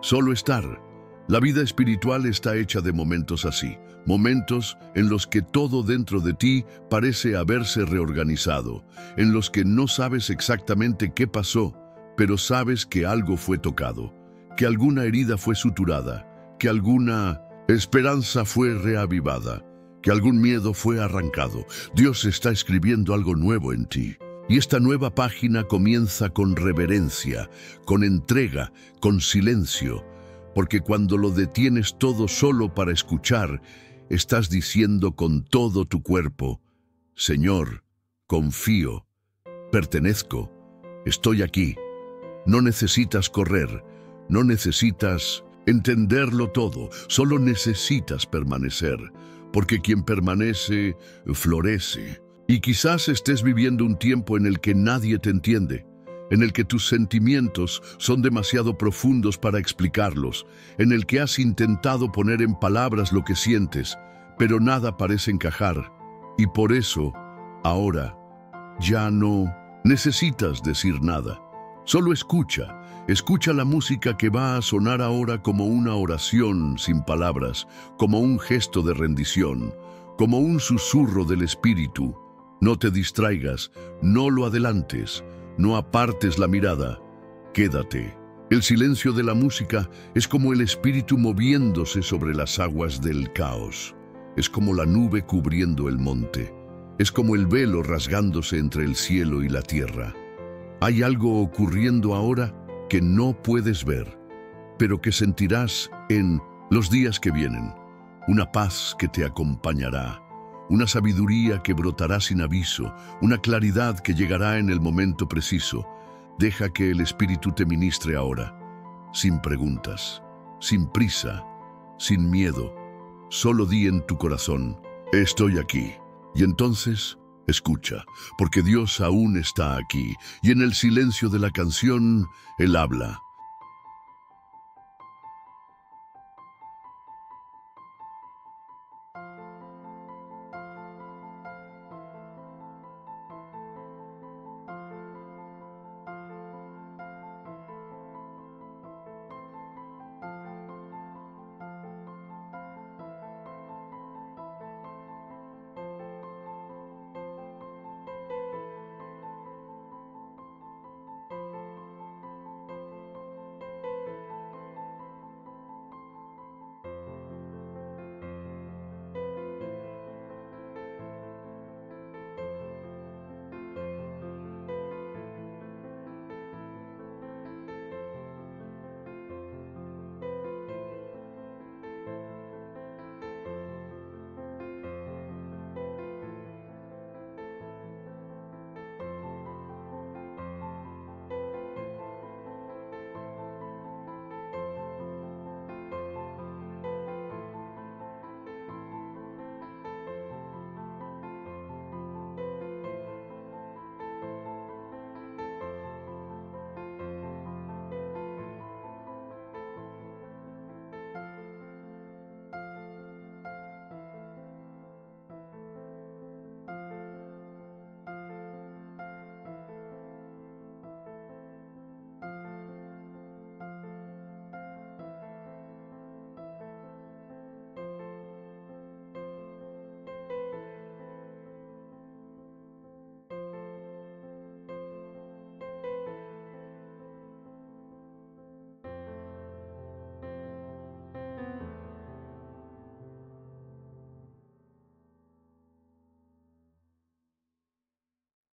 solo estar. La vida espiritual está hecha de momentos así, momentos en los que todo dentro de ti parece haberse reorganizado, en los que no sabes exactamente qué pasó, pero sabes que algo fue tocado, que alguna herida fue suturada, que alguna esperanza fue reavivada, que algún miedo fue arrancado. Dios está escribiendo algo nuevo en ti. Y esta nueva página comienza con reverencia, con entrega, con silencio, porque cuando lo detienes todo solo para escuchar, estás diciendo con todo tu cuerpo: Señor, confío, pertenezco, estoy aquí. No necesitas correr, no necesitas entenderlo todo, solo necesitas permanecer, porque quien permanece, florece. Y quizás estés viviendo un tiempo en el que nadie te entiende, en el que tus sentimientos son demasiado profundos para explicarlos, en el que has intentado poner en palabras lo que sientes, pero nada parece encajar. Y por eso, ahora, ya no necesitas decir nada. Solo escucha. Escucha la música que va a sonar ahora como una oración sin palabras, como un gesto de rendición, como un susurro del Espíritu. No te distraigas, no lo adelantes, no apartes la mirada. Quédate. El silencio de la música es como el Espíritu moviéndose sobre las aguas del caos. Es como la nube cubriendo el monte. Es como el velo rasgándose entre el cielo y la tierra. Hay algo ocurriendo ahora que no puedes ver, pero que sentirás en los días que vienen. Una paz que te acompañará, una sabiduría que brotará sin aviso, una claridad que llegará en el momento preciso. Deja que el Espíritu te ministre ahora, sin preguntas, sin prisa, sin miedo. Solo di en tu corazón: estoy aquí. Y entonces, escucha, porque Dios aún está aquí, y en el silencio de la canción, Él habla.